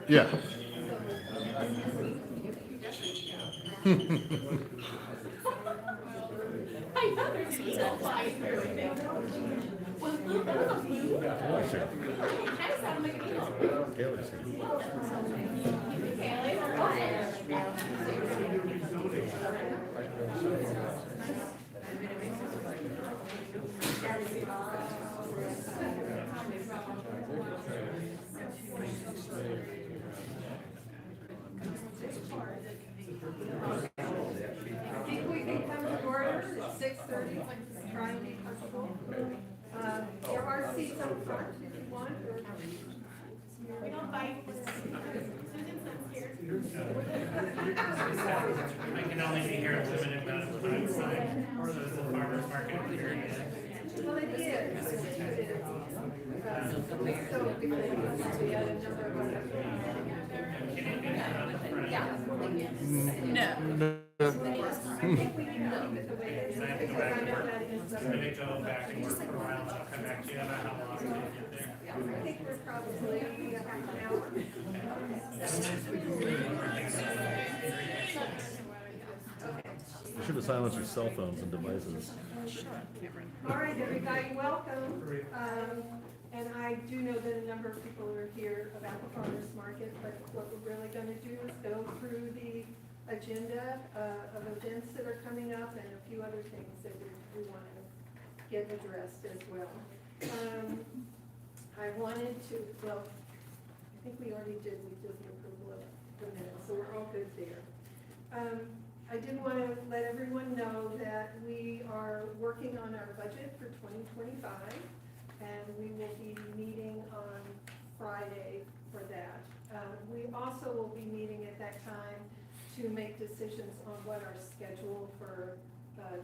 Yeah. I think we can come to order at 6:30, try and be comfortable. There are seats up front if you want, or. We don't bite. I can only be here a limited amount of time, so there's a farmer's market here. Well, it is. So, because we had a number of other. No. I think we can keep it the way it is, because I know that is. I'm gonna go back and work for a while, and I'll come back to you about how long to get there. I think we're probably half an hour. You should have silenced your cell phones and devices. All right, everybody, welcome. And I do know that a number of people are here about the farmers market, but what we're really going to do is go through the agenda of events that are coming up and a few other things that we want to get addressed as well. I wanted to, well, I think we already did, we did the approval of the minutes, so we're all good there. I did want to let everyone know that we are working on our budget for 2025, and we will be meeting on Friday for that. We also will be meeting at that time to make decisions on what our schedule for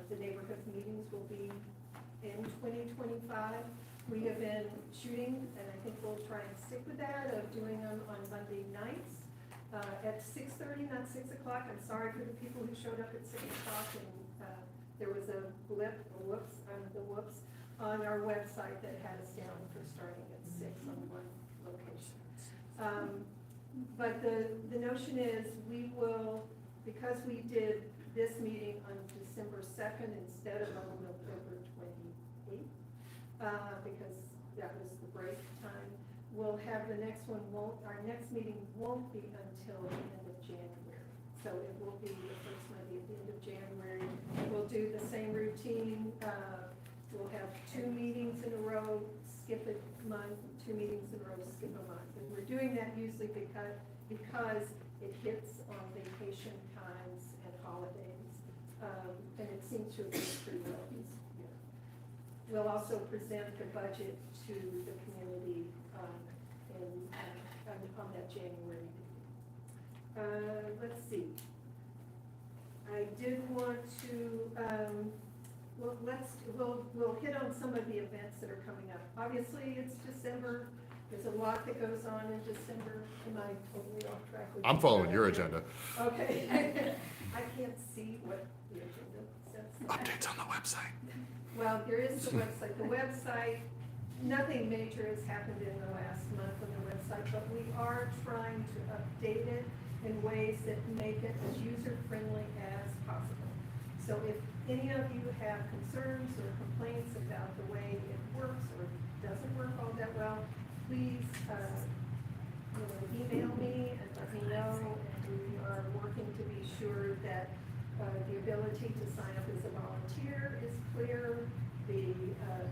the neighborhood meetings will be in 2025. We have been shooting, and I think we'll try and stick with that, of doing them on Monday nights at 6:30, not 6 o'clock. I'm sorry for the people who showed up at 6 o'clock and there was a blip, on our website that had us down for starting at 6 on one location. But the notion is we will, because we did this meeting on December 2nd instead of on November 28th, because that was the break time, we'll have the next one, our next meeting won't be until the end of January. So it will be the first Monday at the end of January. We'll do the same routine. We'll have 2 meetings in a row, skip a month, 2 meetings in a row, skip a month. And we're doing that usually because it hits on vacation times and holidays. And it seems to have been pretty well this year. We'll also present the budget to the community on that January meeting. Let's see. I did want to, we'll hit on some of the events that are coming up. Obviously, it's December. There's a lot that goes on in December. Am I totally off track? I'm following your agenda. Okay. I can't see what the agenda says. Updates on the website. Well, there is the website. The website, nothing major has happened in the last month on the website, but we are trying to update it in ways that make it as user-friendly as possible. So if any of you have concerns or complaints about the way it works or doesn't work all that well, please email me and let me know. And we are working to be sure that the ability to sign up as a volunteer is clear, the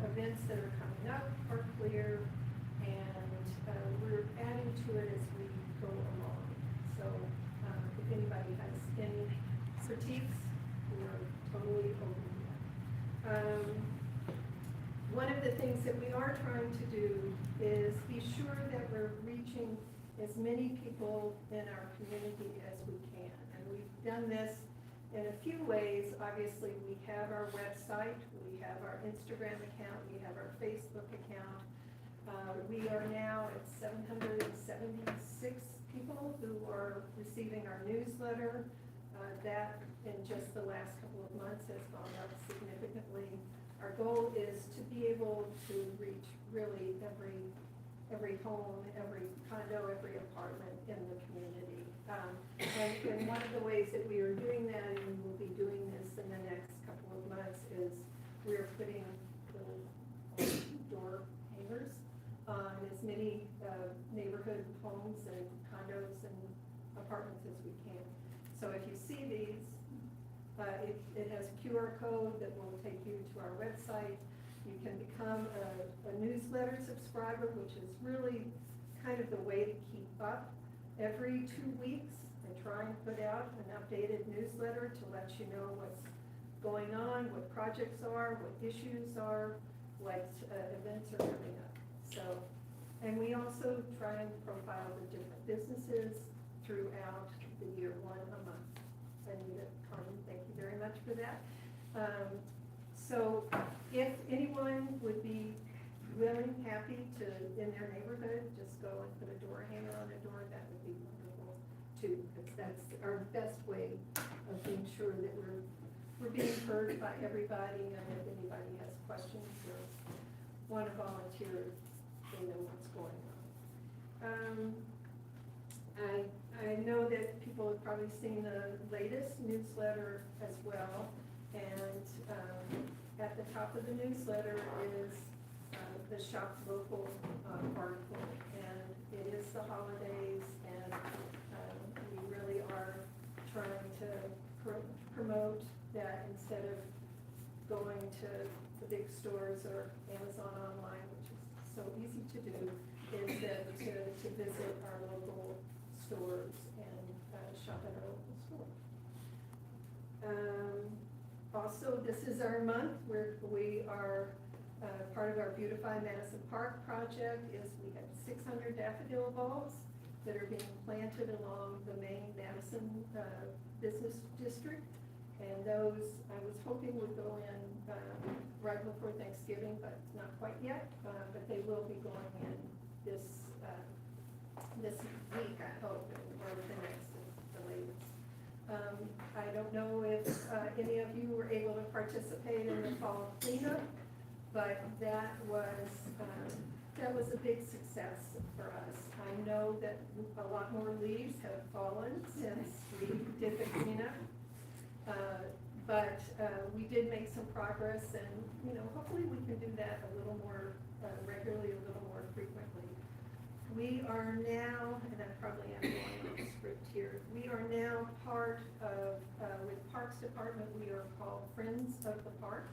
events that are coming up are clear, and we're adding to it as we go along. So if anybody has any critiques, we're totally open to that. One of the things that we are trying to do is be sure that we're reaching as many people in our community as we can. And we've done this in a few ways. Obviously, we have our website, we have our Instagram account, we have our Facebook account. We are now at 776 people who are receiving our newsletter. That in just the last couple of months has gone up significantly. Our goal is to be able to reach really every every home, every condo, every apartment in the community. And one of the ways that we are doing that, and we'll be doing this in the next couple of months, is we're putting little door hangers on as many neighborhood homes and condos and apartments as we can. So if you see these, it has a QR code that will take you to our website. You can become a newsletter subscriber, which is really kind of the way to keep up. Every 2 weeks, I try and put out an updated newsletter to let you know what's going on, what projects are, what issues are, what events are coming up. So, and we also try and profile the different businesses throughout the year, one a month. Anita, Carmen, thank you very much for that. So if anyone would be willing, happy to, in their neighborhood, just go and put a door hanger on a door, that would be wonderful too, because that's our best way of being sure that we're being heard by everybody, and if anybody has questions or want to volunteer, they know what's going on. I know that people have probably seen the latest newsletter as well, and at the top of the newsletter is the Shop Local article, and it is the holidays, and we really are trying to promote that instead of going to the big stores or Amazon online, which is so easy to do, is that to visit our local stores and shop at our local store. Also, this is our month where we are, part of our Beautify Madison Park project is we have 600 daffodil bulbs that are being planted along the main Madison business district. And those, I was hoping would go in right before Thanksgiving, but not quite yet. But they will be going in this week, I hope, or the next, the latest. I don't know if any of you were able to participate in the fall cleanup, but that was a big success for us. I know that a lot more leaves have fallen since we did the cleanup. But we did make some progress, and hopefully we can do that a little more regularly, a little more frequently. We are now, and I probably am going on the script here, we are now part of, with Parks Department, we are called Friends of the Park.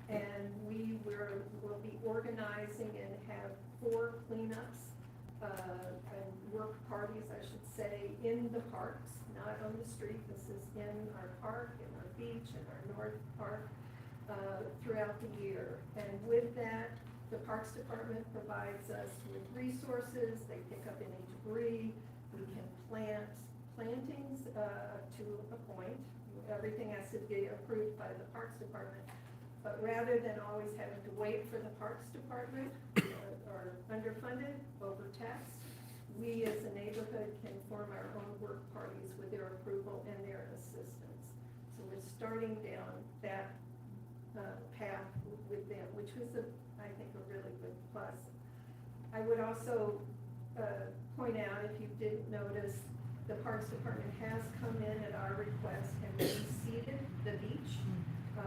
And we will be organizing and have 4 cleanups and work parties, I should say, in the parks, not on the street. This is in our park, in our beach, in our North Park, throughout the year. And with that, the Parks Department provides us with resources. They pick up any debris. We can plant plantings to a point. Everything has to be approved by the Parks Department. But rather than always having to wait for the Parks Department or underfunded, overtaxed, we as a neighborhood can form our own work parties with their approval and their assistance. So we're starting down that path with them, which was, I think, a really good plus. I would also point out, if you didn't notice, the Parks Department has come in at our request and reseeded the beach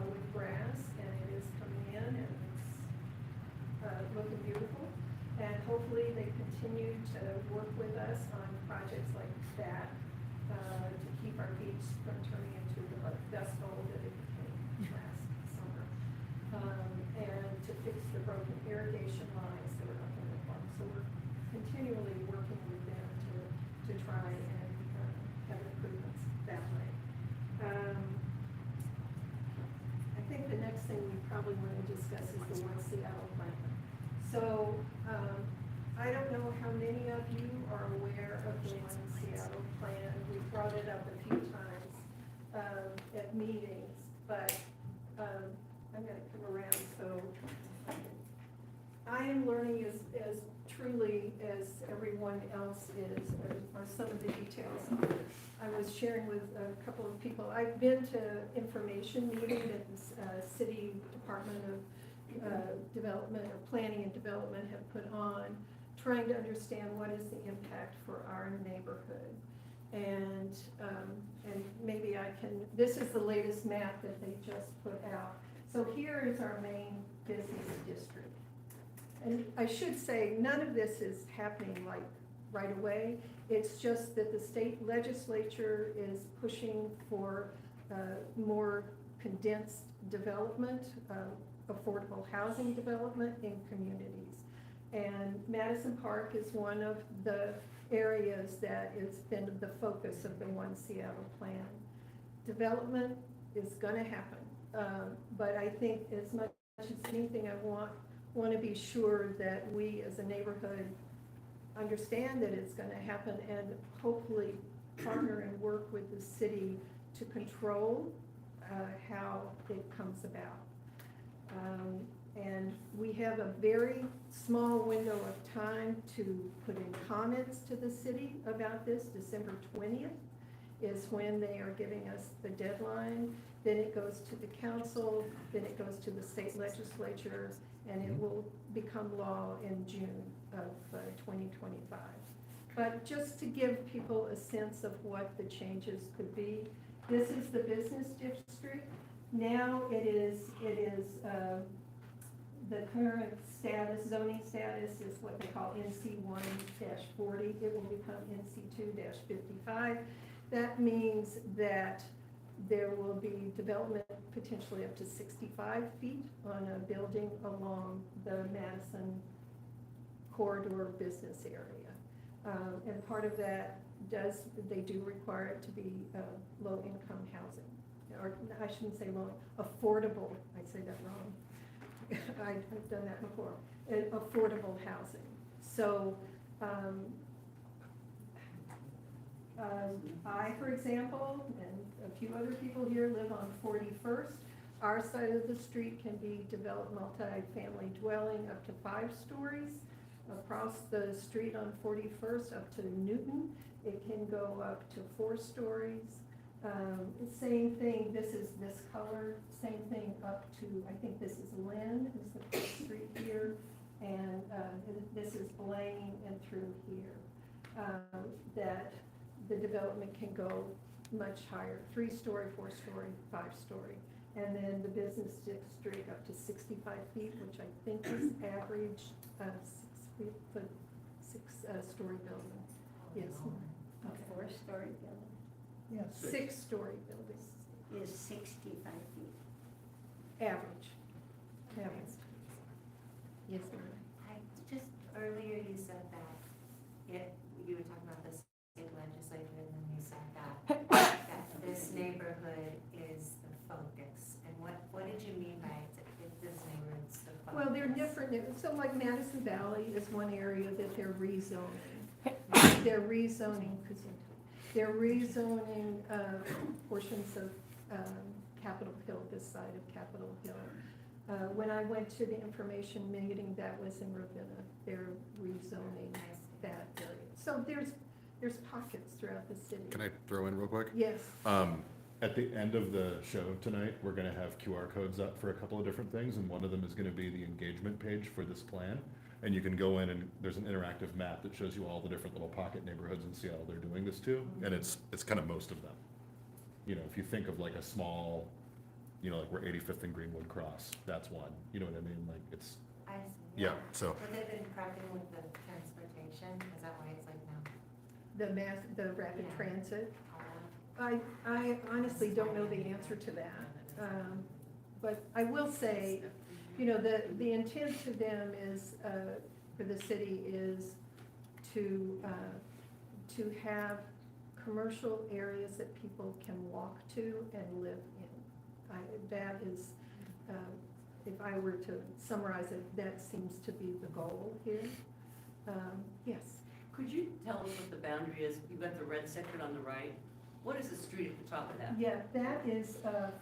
with grass, and it is coming in, and it's looking beautiful. And hopefully they continue to work with us on projects like that to keep our beach from turning into the dust bowl that it became last summer, and to fix the broken irrigation lines that are up in the park. So we're continually working with them to try and have improvements that way. I think the next thing we probably want to discuss is the One Seattle plan. So I don't know how many of you are aware of the One Seattle plan. We've brought it up a few times at meetings, but I'm going to come around so I am learning as truly as everyone else is, or some of the details. I was sharing with a couple of people. I've been to information meeting that the City Department of Development or Planning and Development have put on, trying to understand what is the impact for our neighborhood. And maybe I can, this is the latest map that they just put out. So here is our main business district. And I should say, none of this is happening like right away. It's just that the state legislature is pushing for more condensed development, affordable housing development in communities. And Madison Park is one of the areas that has been the focus of the One Seattle plan. Development is gonna happen, but I think as much as anything, I want to be sure that we as a neighborhood understand that it's gonna happen and hopefully partner and work with the city to control how it comes about. And we have a very small window of time to put in comments to the city about this. December 20th is when they are giving us the deadline. Then it goes to the council, then it goes to the state legislature, and it will become law in June of 2025. But just to give people a sense of what the changes could be, this is the business district. Now it is the current status, zoning status is what they call NC1-40. It will become NC2-55. That means that there will be development potentially up to 65 feet on a building along the Madison corridor business area. And part of that they do require it to be low-income housing. Or I shouldn't say low, affordable, I say that wrong. I've done that before, affordable housing. So I, for example, and a few other people here live on 41st. Our side of the street can be developed multi-family dwelling up to 5 stories. Across the street on 41st up to Newton, it can go up to 4 stories. Same thing, this is this color, same thing up to, I think this is Lynn, is the first street here, and this is Blaine and through here. That the development can go much higher, 3-story, 4-story, 5-story. And then the business district up to 65 feet, which I think is average 6-story building. Yes. A 4-story building Yeah, 6-story building, is 65 feet. average. Average. Yes, ma'am. Just earlier you said that you were talking about the state legislature, and then you said that this neighborhood is the focus. And what did you mean by this neighborhood's the focus? Well, they're different. So like Madison Valley is one area that they're rezoning. They're rezoning portions of Capitol Hill, this side of Capitol Hill. When I went to the information meeting, that was in Ravenna. They're rezoning that area. So there's pockets throughout the city. Can I throw in real quick? Yes. At the end of the show tonight, we're gonna have QR codes up for a couple of different things, and one of them is gonna be the engagement page for this plan. And you can go in and there's an interactive map that shows you all the different little pocket neighborhoods in Seattle they're doing this to, and it's kind of most of them. You know, if you think of like a small, you know, like we're 85th and Greenwood Cross, that's one, you know what I mean, like it's, I see. yeah, so. But they've been prepping with the transportation, is that why it's like now? The rapid Yeah. transit. all I honestly don't know the answer to that. But I will say, you know, the intent to them is, for the city is to have commercial areas that people can walk to and live in. That is, if I were to summarize it, that seems to be the goal here. Yes. Could you tell us what the boundary is? You've got the red section on the right. What is the street at the top of that? Yeah, that is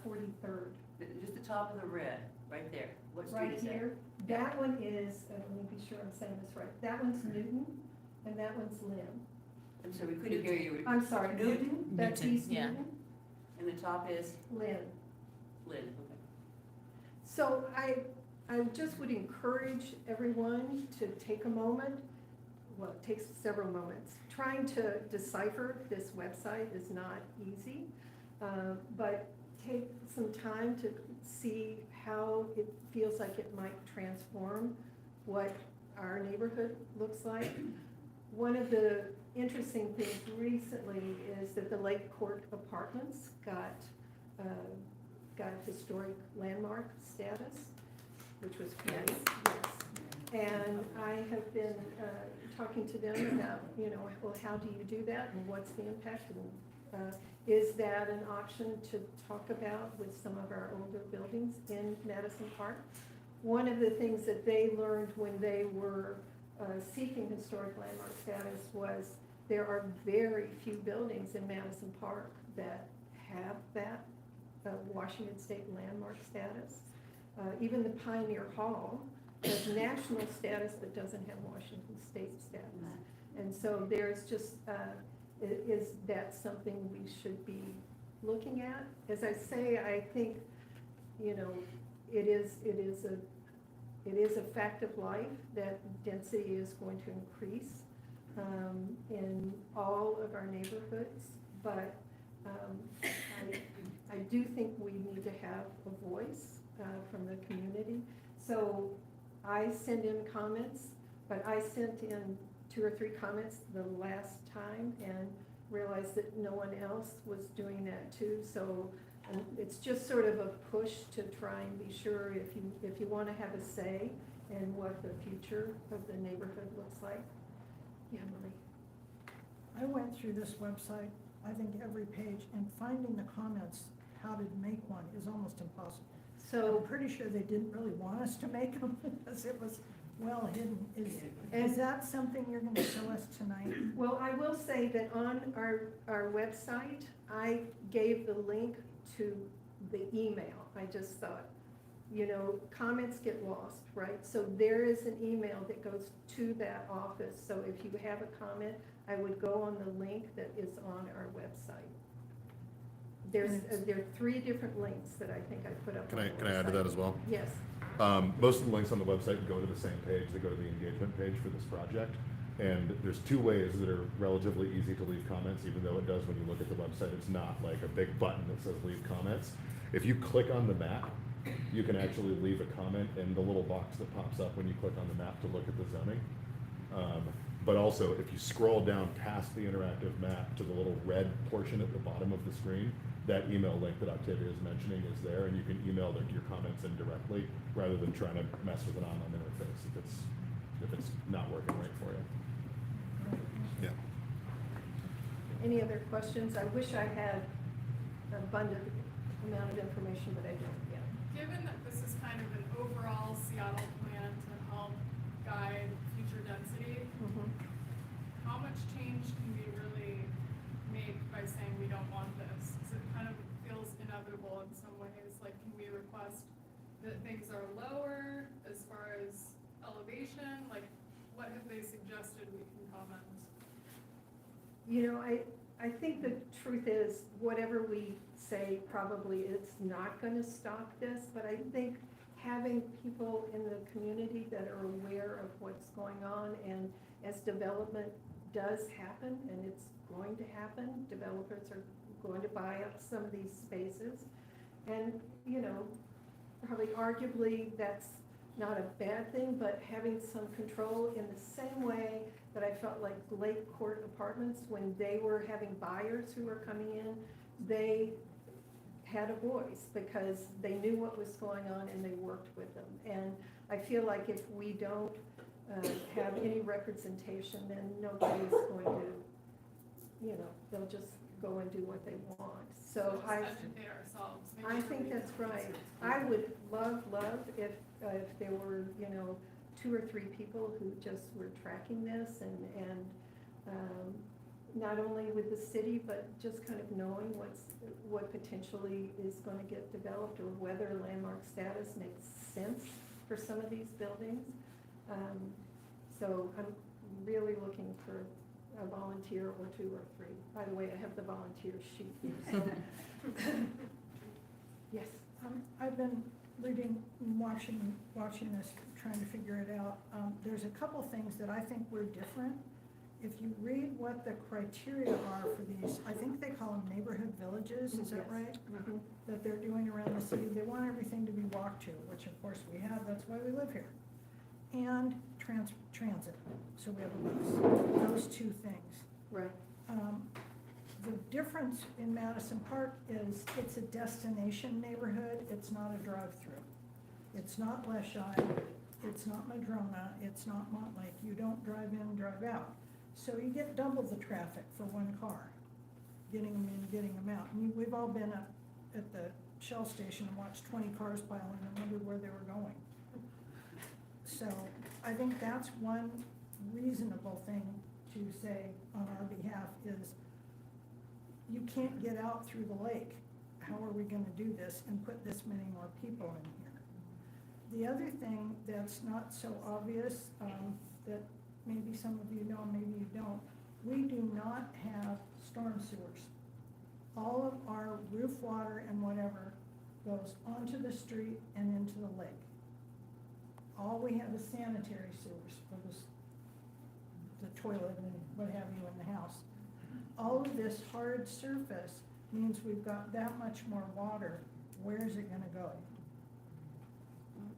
43rd. Just the top of the red, right there. What street Right is that? here, that one is, let me be sure I'm saying this right, that one's Newton, and that one's Lynn. I'm sorry, we couldn't hear you. I'm sorry, Newton, that's Newton, East yeah. Newton, And the top is Lynn. Lynn, okay. So I just would encourage everyone to take a moment well, it takes several moments. Trying to decipher this website is not easy, but take some time to see how it feels like it might transform what our neighborhood looks like. One of the interesting things recently is that the Lake Court Apartments got historic landmark status, which was great. Yes. And I have been talking to them about, well, how do you do that and what's the impact? And is that an option to talk about with some of our older buildings in Madison Park? One of the things that they learned when they were seeking historic landmark status was there are very few buildings in Madison Park that have that Washington State landmark status. Even the Pioneer Hall has national status but doesn't have Washington State status. And so there's just, is that something we should be looking at? As I say, I think, it is a fact of life that density is going to increase in all of our neighborhoods, but I do think we need to have a voice from the community. So I send in comments, but I sent in 2 or 3 comments the last time and realized that no one else was doing that too. So it's just sort of a push to try and be sure if you want to have a say in what the future of the neighborhood looks like. Yeah, Marie. I went through this website, I think every page, and finding the comments, how to make one, is almost impossible. So I'm pretty sure they didn't really want us to make them because it was well hidden. Is that something you're gonna show us tonight? well, I will say that on our website, I gave the link to the email. I just thought, comments get lost, right? So there is an email that goes to that office. So if you have a comment, I would go on the link that is on our website. There are 3 different links that I think I put up on the website. Can I add to that as well? Yes. Most of the links on the website go to the same page. They go to the engagement page for this project. And there's 2 ways that are relatively easy to leave comments, even though it does when you look at the website. It's not like a big button that says leave comments. If you click on the map, you can actually leave a comment in the little box that pops up when you click on the map to look at the zoning. But also, if you scroll down past the interactive map to the little red portion at the bottom of the screen, that email link that Octavia is mentioning is there, and you can email your comments in directly rather than trying to mess with an online interface if it's not working right for you. Yeah. Any other questions? I wish I had an abundant amount of information, but I don't yet. Given that this is kind of an overall Seattle plan to help guide future density, how much change can we really make by saying we don't want this? Because it kind of feels inevitable in some ways. Like, can we request that things are lower as far as elevation? Like, what have they suggested we can comment? I think the truth is, whatever we say, probably it's not gonna stop this, but I think having people in the community that are aware of what's going on, and as development does happen, and it's going to happen, developers are going to buy up some of these spaces, and, probably arguably that's not a bad thing, but having some control in the same way that I felt like Lake Court Apartments, when they were having buyers who were coming in, they had a voice because they knew what was going on and they worked with them. And I feel like if we don't have any representation, then nobody's going to, they'll just go and do what they want. So Just educate ourselves. make I sure think we- that's right. I would love if there were, 2 or 3 people who just were tracking this and not only with the city, but just kind of knowing what potentially is going to get developed, or whether landmark status makes sense for some of these buildings. So I'm really looking for a volunteer or 2 or 3. By the way, I have the volunteer sheet here, so. Yes. I've been reading and watching this trying to figure it out. There's a couple things that I think we're different. If you read what the criteria are for these, I think they call them neighborhood villages, is that Yes. right? Mhm. That they're doing around the city. They want everything to be walked to, which of course we have, that's why we live here. And transit, so we have a bus, those two things. Right. The difference in Madison Park is it's a destination neighborhood, it's not a drive-through. It's not Leschi, it's not Madrona, it's not Montlake, you don't drive in, drive out. So you get double the traffic for one car, getting them in, getting them out. And we've all been at the Shell station and watched 20 cars pile in and wondered where they were going. So I think that's one reasonable thing to say on our behalf is you can't get out through the lake. How are we gonna do this and put this many more people in here? The other thing that's not so obvious, that maybe some of you know, maybe you don't, we do not have storm sewers. All of our roof water and whatever goes onto the street and into the lake. All we have is sanitary sewers for the toilet and what have you in the house. All of this hard surface means we've got that much more water. Where is it gonna go?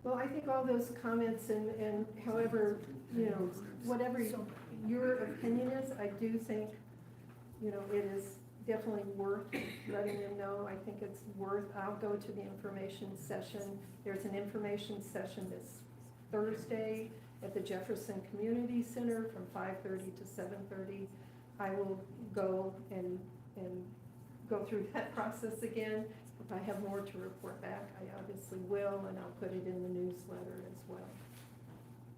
Well, I think all those comments and however, you know, whatever your opinion is, I do think, you know, it is definitely worth letting them know. I think it's worth, I'll go to the information session. There's an information session this Thursday at the Jefferson Community Center from 5:30 to 7:30. I will go and go through that process again. If I have more to report back, I obviously will, and I'll put it in the newsletter as well.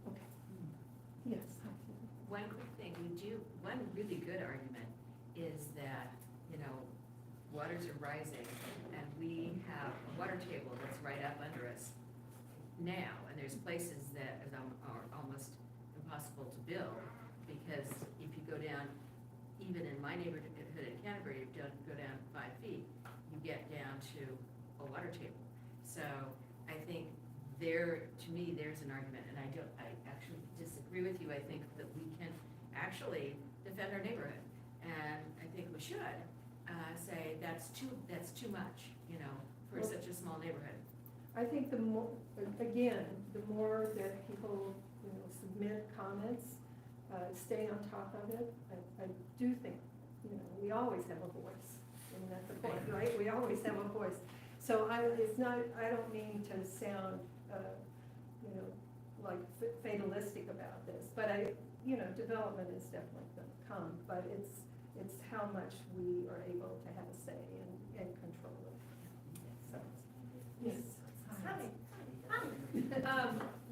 Okay. Yes. One quick thing, one really good argument is that, you know, waters are rising and we have a water table that's right up under us now, and there's places that are almost impossible to build, because if you go down, even in my neighborhood in Canterbury, if you go down 5 feet, you get down to a water table. So I think to me, there's an argument, and I actually disagree with you. I think that we can actually defend our neighborhood, and I think we should say that's too much, you know, for such a small neighborhood. I think the more that people, you know, submit comments, stay on top of it, I do think, you know, we always have a voice. Isn't that the point, right? We always have a voice. So I don't mean to sound, you know, like fatalistic about this, but you know, development is definitely gonna come, but it's how much we are able to have a say and control it. So, yes. Hi.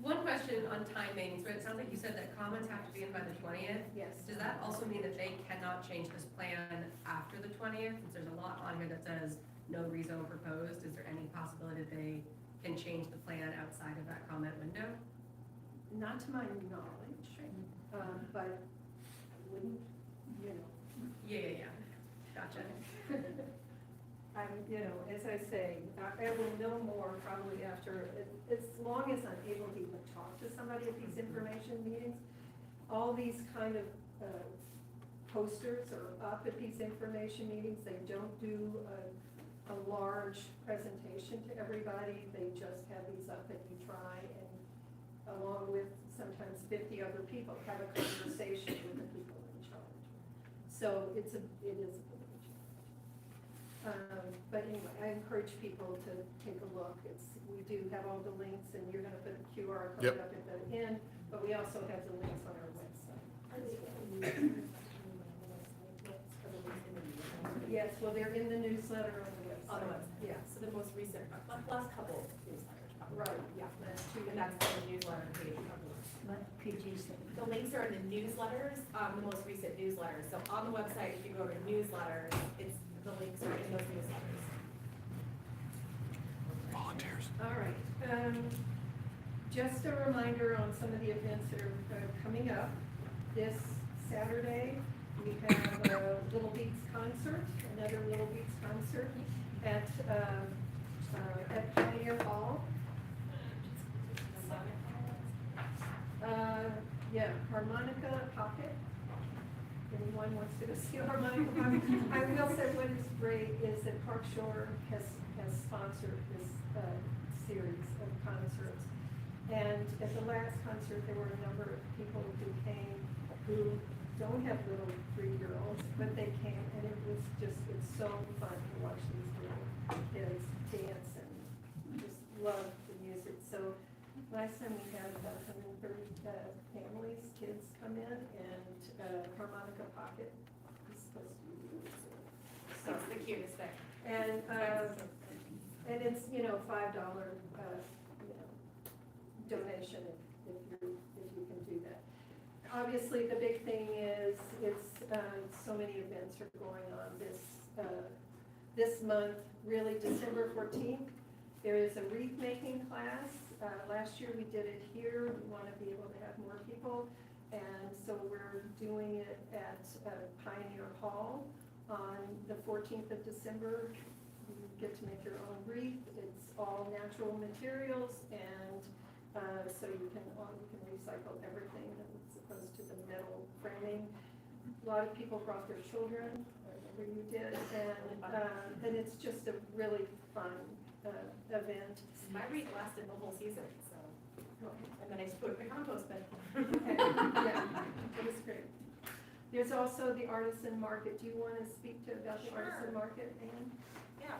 One question on timing, so it sounds like you said that comments have to be in by the 20th. Yes. Does that also mean that they cannot change this plan after the 20th? Since there's a lot on here that says no rezone proposed, is there any possibility that they can change the plan outside of that comment window? Not to my knowledge, but I wouldn't, you know. Yeah. Gotcha. You know, as I say, I will know more probably after, as long as I'm able to even talk to somebody at these information meetings. All these kind of posters are up at these information meetings. They don't do a large presentation to everybody. They just have these up that you try, and along with sometimes 50 other people, have a conversation with the people in charge. So it is a privilege. But anyway, I encourage people to take a look. We do have all the links, and you're gonna put the QR code Yep. up at the end, but we also have the links on our website. Yes, well, they're in the newsletter on the website. On the website. Yeah, So the most recent, last couple newsletters probably. right, yeah, that's two. And that's on the newsletter page. What could you say? The links are in the newsletters, the most recent newsletters. So on the website, if you go to newsletters, the links are in those newsletters. Volunteers. All right, just a reminder on some of the events that are coming up. This Saturday, we have a Little Beats concert, another Little Beats concert at Pioneer Hall. Yeah, harmonica pocket. Anyone wants to go see a harmonica pocket? I will say what is great is that Park Shore has sponsored this, series of concerts. And at the last concert, there were a number of people who came who don't have little 3 girls, but they came, and it was just, it's so fun to watch these little kids dance and just love the music. So last time we had about 130 families, kids come in, and harmonica pocket is supposed to be really good. So, That's the cutest thing. and it's, $5, donation if you can do that. Obviously, the big thing is, so many events are going on this month, really December 14th. There is a wreath making class. Last year we did it here. We want to be able to have more people. And so we're doing it at Pioneer Hall on the 14th of December. You get to make your own wreath. It's all natural materials, and so you can recycle everything as opposed to the metal framing. A lot of people brought their children, I remember you did, and it's just a really fun event. My wreath lasted the whole season, so, and then I just put it in the compost bin. Okay, yeah, it was great. There's also the artisan market. Do you want to speak about the Sure. artisan market, Ann? Yeah,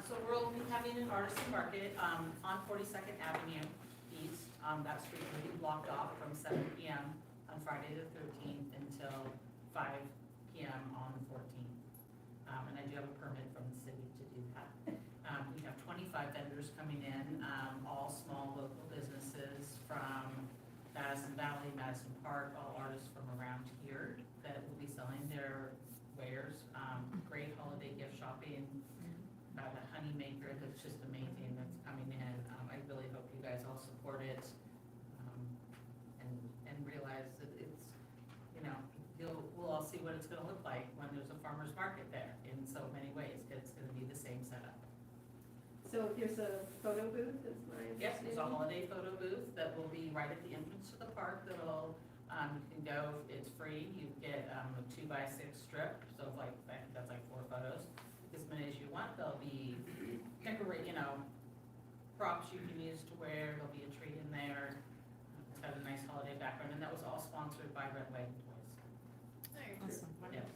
so we'll be having an artisan market, on 42nd Avenue East. That street will be blocked off from 7 PM on Friday the 13th until 5 PM on the 14th. And I do have a permit from the city to do that. We have 25 vendors coming in, all small local businesses from Madison Valley, Madison Park, all artists from around here that will be selling their wares. Great holiday gift shopping. About a honey maker that's just amazing that's coming in. I really hope you guys all support it, and realize that it's, we'll all see what it's gonna look like when there's a farmer's market there in so many ways. It's gonna be the same setup. So there's a photo booth, is my Yes, understanding? there's a holiday photo booth that will be right at the entrance to the park that'll, you can go, it's free. You get a 2x6 strip, so it's that's like 4 photos. As many as you want. There'll be props you can use to wear. There'll be a tree in there. It's got a nice holiday background, and that was all sponsored by Red Wagon Toys. Nice. Yes.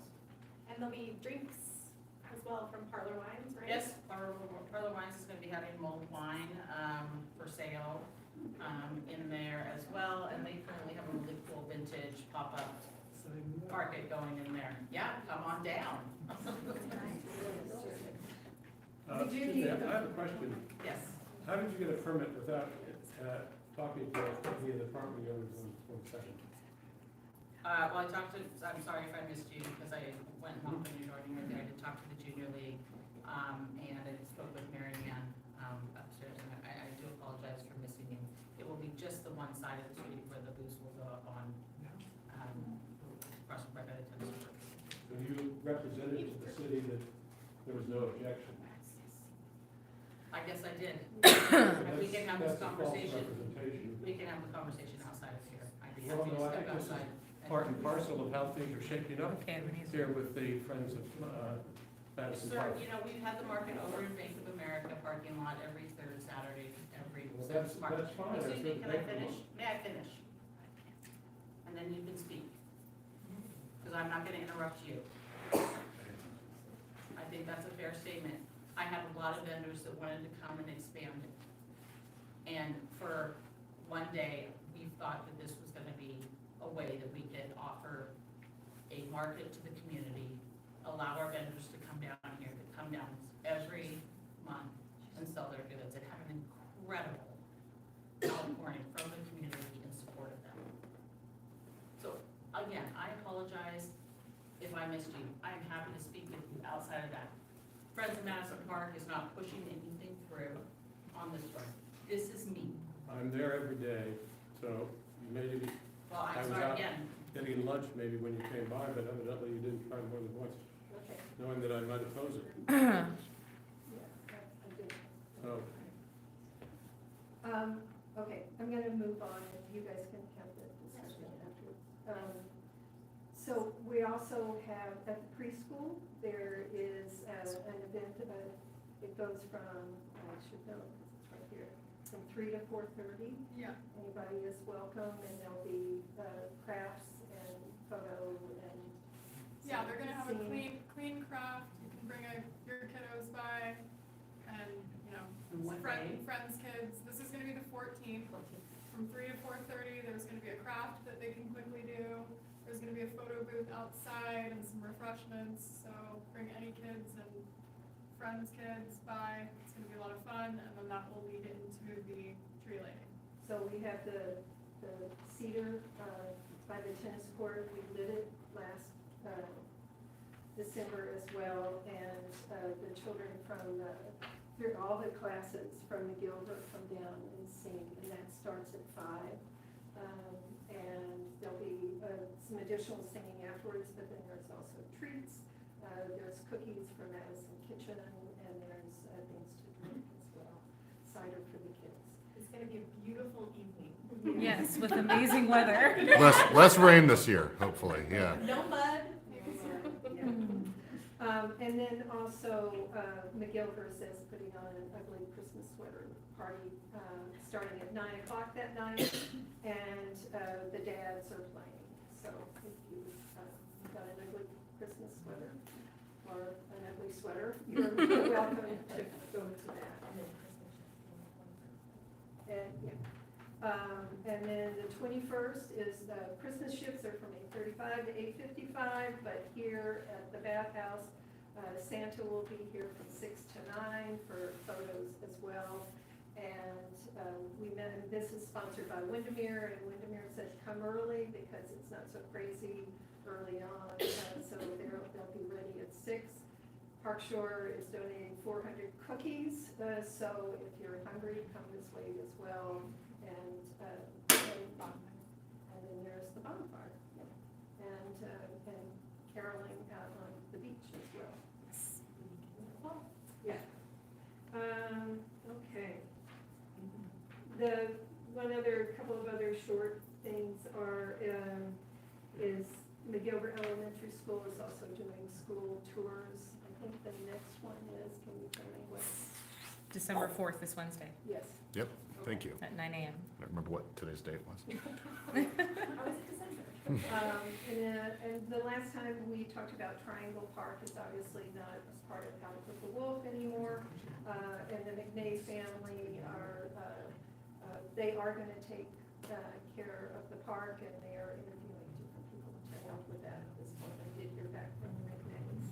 And there'll be drinks as well from Parlor Wines, right? Yes, Parlor Wines is going to be having mulled wine for sale in there as well, and they currently have a really cool vintage pop-up market going in there. Yeah, come on down. Did you I have a question. Yes. How did you get a permit without talking to any of the property owners on second? Well, I talked to, I'm sorry if I missed you, because I went and hopped on your joining right there. I did talk to the junior league, and I spoke with Mary Ann upstairs, and I do apologize for missing you. It will be just the one side of the street where the booths will go up on, across from right by the tennis court. So you represented to the city that there was no objection? I guess I did. That's- We can have this that's a false conversation. representation. We can have the conversation outside of here. I'd be Well, happy to no, I step think this is outside. part and parcel of how things are shaping up here with the Friends of Madison Sir, Park. we've had the market over in Bank of America parking lot every third Saturday, every Well, since March. that's fine. Excuse me, That's can I what- finish? May I finish? And then you can speak. Because I'm not gonna interrupt you. I think that's a fair statement. I have a lot of vendors that wanted to come and expand it. And for one day, we thought that this was gonna be a way that we could offer a market to the community, allow our vendors to come down here, to come down every month and sell their goods, and have an incredible outpouring from the community in support of them. So, again, I apologize if I missed you. I am happy to speak with you outside of that. Friends of Madison Park is not pushing anything through on this front. This is me. I'm there every day, so you maybe Well, I I'm was sorry out. again. getting lunch maybe when you came by, but evidently you didn't try more than once, Okay, knowing that I might oppose it. yeah, I did. So, Okay, I'm gonna move on, if you guys can have the So we also have, at the preschool, there is an event, it goes from, I should know, because it's right here, from 3 to 4:30. Yeah. Anybody is welcome, and there'll be crafts and photo and. Yeah, they're gonna have a singing. clean craft, you can bring your kiddos by, and, you know, In one day? friends, kids, this is gonna be the 14th. From 3 to 4:30, there's gonna be a craft that they can quickly do, there's gonna be a photo booth outside and some refreshments, so bring any kids and friends' kids by, it's gonna be a lot of fun, and then that will lead into the tree lighting. So we have the cedar by the tennis court, we lit it last December as well, and the children from, through all the classes from McGilver come down and sing, and that starts at 5. And there'll be some additional singing afterwards, but then there's also treats, there's cookies from Madison Kitchen, and there's things to drink as well, cider for the kids. It's gonna be a beautiful evening. Yes, with amazing weather. Less rain this year, hopefully, yeah. No mud. And then also, McGilver's is putting on an ugly Christmas sweater party, starting at 9 o'clock that night, and the dads are playing. So if you've got an ugly Christmas sweater, or an ugly sweater, you're welcome to go to that. And, and then the 21st is, Christmas ships are from 8:35 to 8:55, but here at the bathhouse, Santa will be here from 6 to 9 for photos as well. And we met, and this is sponsored by Windermere, and Windermere said come early because it's not so crazy early on, so they'll be ready at 6. Park Shore is donating 400 cookies, so if you're hungry, come this way as well. And then there's the bonfire, and caroling out on the beach as well. Yeah. Okay. Couple of other short things are, is McGilver Elementary School is also doing school tours. I think the next one is, can you tell me what? December 4th, this Wednesday, Yes. Yep, thank you. at 9 a.m. I don't remember what today's date was. And the last time we talked about Triangle Park is obviously not as part of How to Cook a Wolf anymore. And the McNay family they are gonna take care of the park, and they are interviewing different people to help with that at this point. I did hear back from the McNays.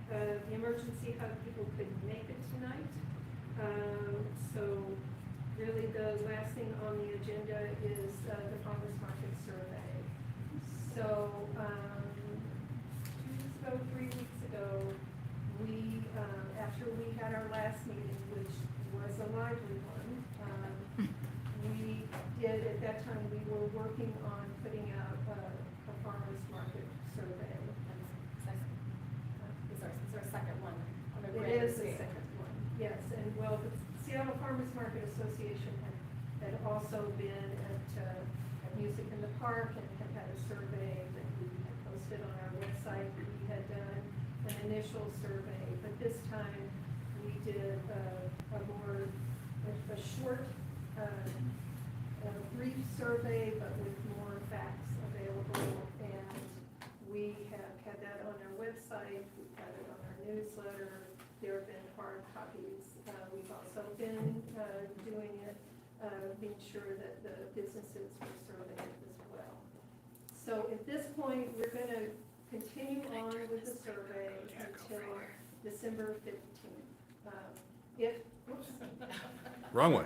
The emergency hub people couldn't make it tonight. So really the last thing on the agenda is the farmer's market survey. So, 3 weeks ago, we, after we had our last meeting, which was a lively one, we did, at that time, we were working on putting out a farmer's market survey. It's our second one. On a It grand is the scale. second one, yes, and well, the Seattle Farmers Market Association had also been at Music in the Park and had a survey that we had posted on our website. We had done an initial survey, but this time we did a short, brief survey, but with more facts available. And we have had that on our website, we've had it on our newsletter, there have been hard copies. We've also been doing it, being sure that the businesses were surveyed as well. So at this point, we're going to continue on with the survey until December 15th. Wrong way.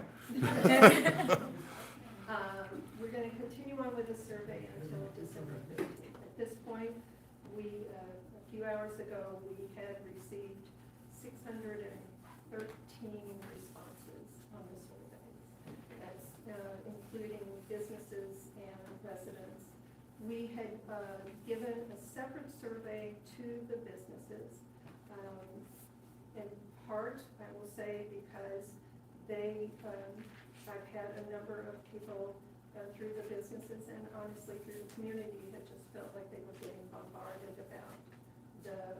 We're going to continue on with the survey until December 15th. At this point, a few hours ago, we had received 613 responses on the survey. That's including businesses and residents. We had given a separate survey to the businesses, in part, I will say, because I've had a number of people through the businesses and honestly through the community that just felt like they were getting bombarded about the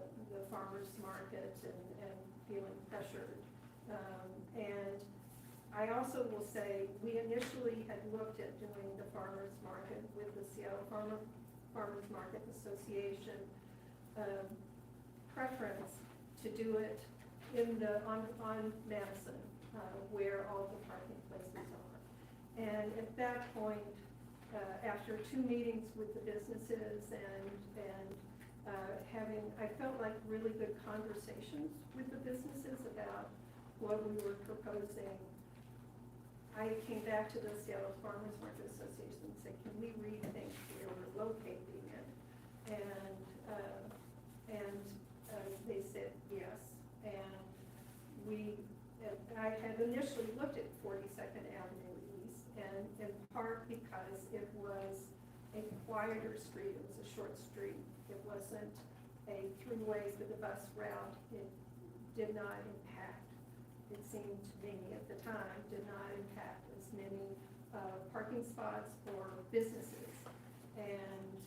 farmer's market and feeling pressured. And I also will say, we initially had looked at doing the farmer's market with the Seattle Farmers Market Association preference to do it on Madison, where all the parking places are. And at that point, after 2 meetings with the businesses and having, I felt like really good conversations with the businesses about what we were proposing, I came back to the Seattle Farmers Market Association and said, can we rethink where we're locating it? And they said yes. And I had initially looked at 42nd Avenue East, and in part because it was a quieter street, it was a short street. It wasn't a throughway for the bus route. It did not impact, it seemed to me at the time, did not impact as many parking spots or businesses. And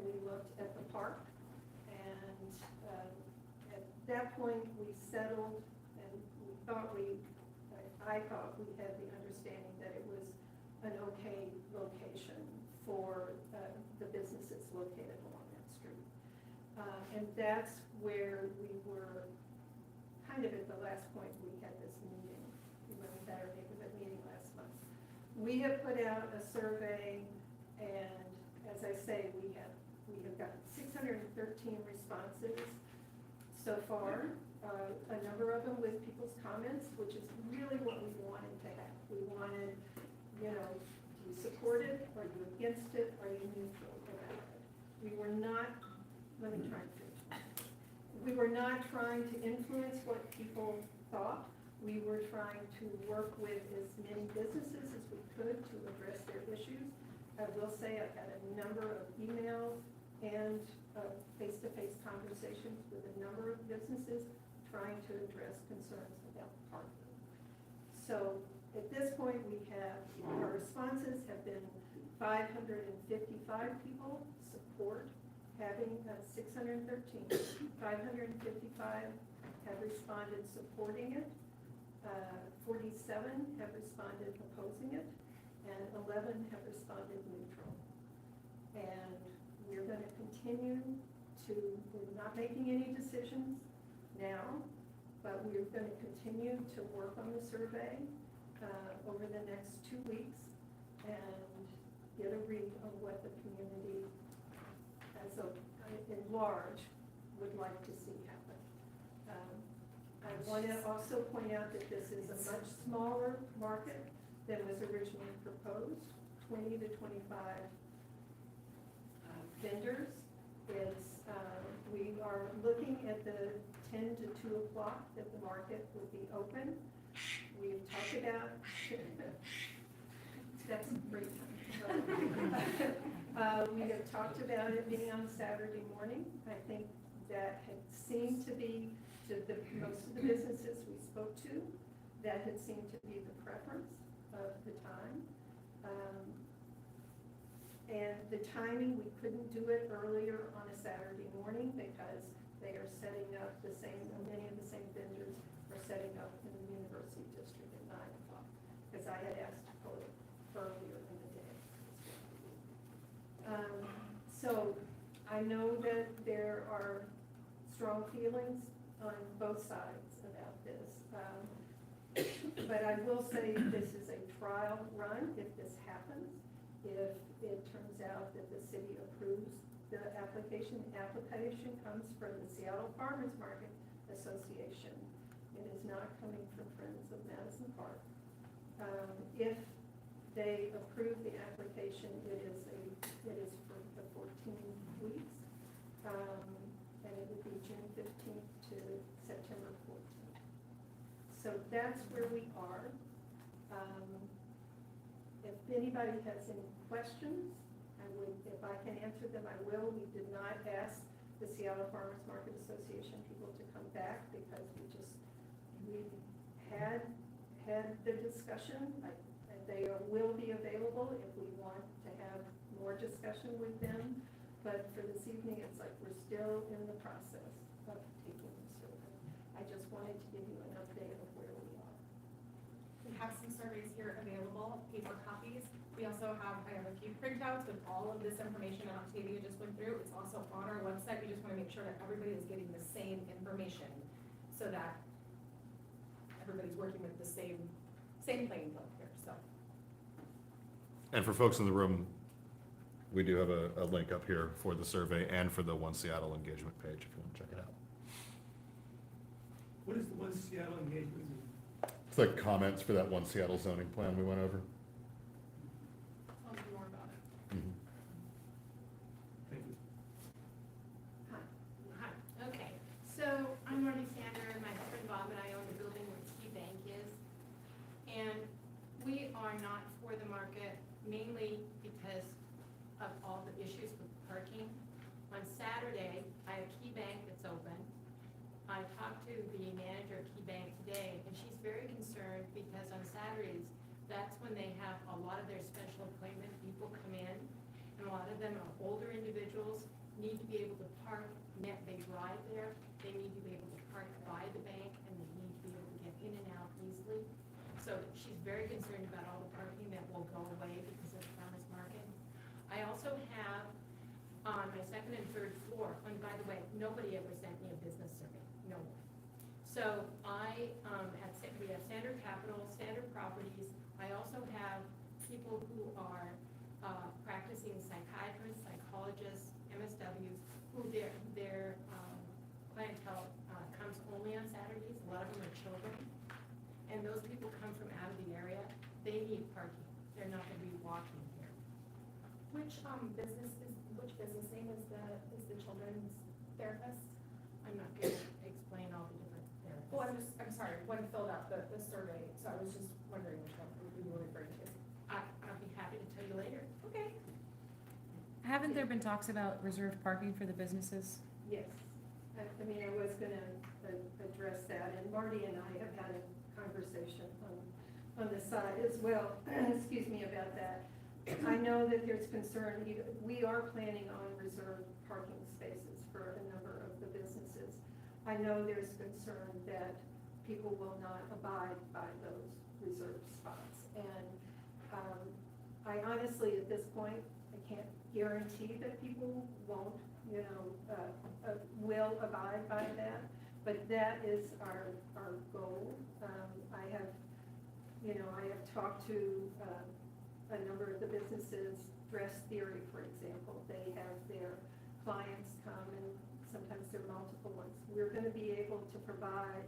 we looked at the park, and at that point we settled, and I thought we had the understanding that it was an okay location for the businesses located along that street. And that's where we were kind of at the last point we had this meeting. We went Saturday with a meeting last month. We have put out a survey, and as I say, we have gotten 613 responses so far. A number of them with people's comments, which is really what we wanted to have. We wanted, do you support it? Are you against it? Are you neutral about it? We were not, let me try and finish. We were not trying to influence what people thought. We were trying to work with as many businesses as we could to address their issues. I will say I've had a number of emails and face-to-face conversations with a number of businesses trying to address concerns about parking. So at this point, our responses have been 555 people support having 613. 555 have responded supporting it. 47 have responded opposing it, and 11 have responded neutral. And we're going to continue we're not making any decisions now, but we're going to continue to work on the survey over the next 2 weeks and get a read on what the community in large would like to see happen. I want to also point out that this is a much smaller market than was originally proposed, 20 to 25 vendors. We are looking at the 10 to 2 o'clock that the market will be open. We've talked about, that's great time. We have talked about it being on Saturday morning. I think that had seemed to be, to most of the businesses we spoke to, that had seemed to be the preference of the time. And the timing, we couldn't do it earlier on a Saturday morning because they are setting up many of the same vendors are setting up in the University District at 9 o'clock, because I had asked to pull it earlier in the day. So I know that there are strong feelings on both sides about this. But I will say this is a trial run if this happens. If it turns out that the city approves the application comes from the Seattle Farmers Market Association. It is not coming from Friends of Madison Park. If they approve the application, it is for the 14 weeks. And it would be June 15th to September 14th. So that's where we are. If anybody has any questions, if I can answer them, I will. We did not ask the Seattle Farmers Market Association people to come back because we had the discussion. They will be available if we want to have more discussion with them, but for this evening, it's like we're still in the process of taking the survey. I just wanted to give you an update of where we are. We have some surveys here available, paper copies. We also have, I have a few printouts with all of this information that Octavia just went through. It's also on our website. We just want to make sure that everybody is getting the same information so that everybody's working with the same playing field here, so. And for folks in the room, we do have a link up here for the survey and for the One Seattle engagement page if you want to check it out. What is the One Seattle engagement? It's like comments for that One Seattle zoning plan we went over. Tell me more about it. Mhm. Thank you. Hi, okay, so I'm Marty Sander, and my husband Bob and I own the building where Key Bank is. And we are not for the market, mainly because of all the issues with parking. On Saturday, I have Key Bank that's open. I talked to the manager of Key Bank today, and she's very concerned because on Saturdays, that's when they have a lot of their special appointment people come in. And a lot of them are older individuals, need to be able to park, they drive there, they need to be able to park by the bank, and they need to be able to get in and out easily. So she's very concerned about all the parking that will go away because of the farmer's market. I also have on my second and third floor, and by the way, nobody ever sent me a business survey, no one. So I we have Standard Capital, Standard Properties. I also have people who are practicing psychiatrists, psychologists, MSWs, who their clientele comes only on Saturdays. A lot of them are children. And those people come from out of the area. They need parking. They're not gonna be walking here. Which business name is the children's therapist? I'm not gonna explain all the different therapies. Well, I'm sorry, one filled out the survey, so I was just wondering which one you were referring to. I'll be happy to tell you later. Okay. Haven't there been talks about reserved parking for the businesses? Yes, I mean, I was gonna address that, and Marty and I have had a conversation on the side as well, excuse me, about that. I know that there's concern, we are planning on reserved parking spaces for a number of the businesses. I know there's concern that people will not abide by those reserved spots, and I honestly, at this point, I can't guarantee that people won't, will abide by that, but that is our goal. I have talked to a number of the businesses. Dress Theory, for example, they have their clients come, and sometimes there are multiple ones. We're gonna be able to provide,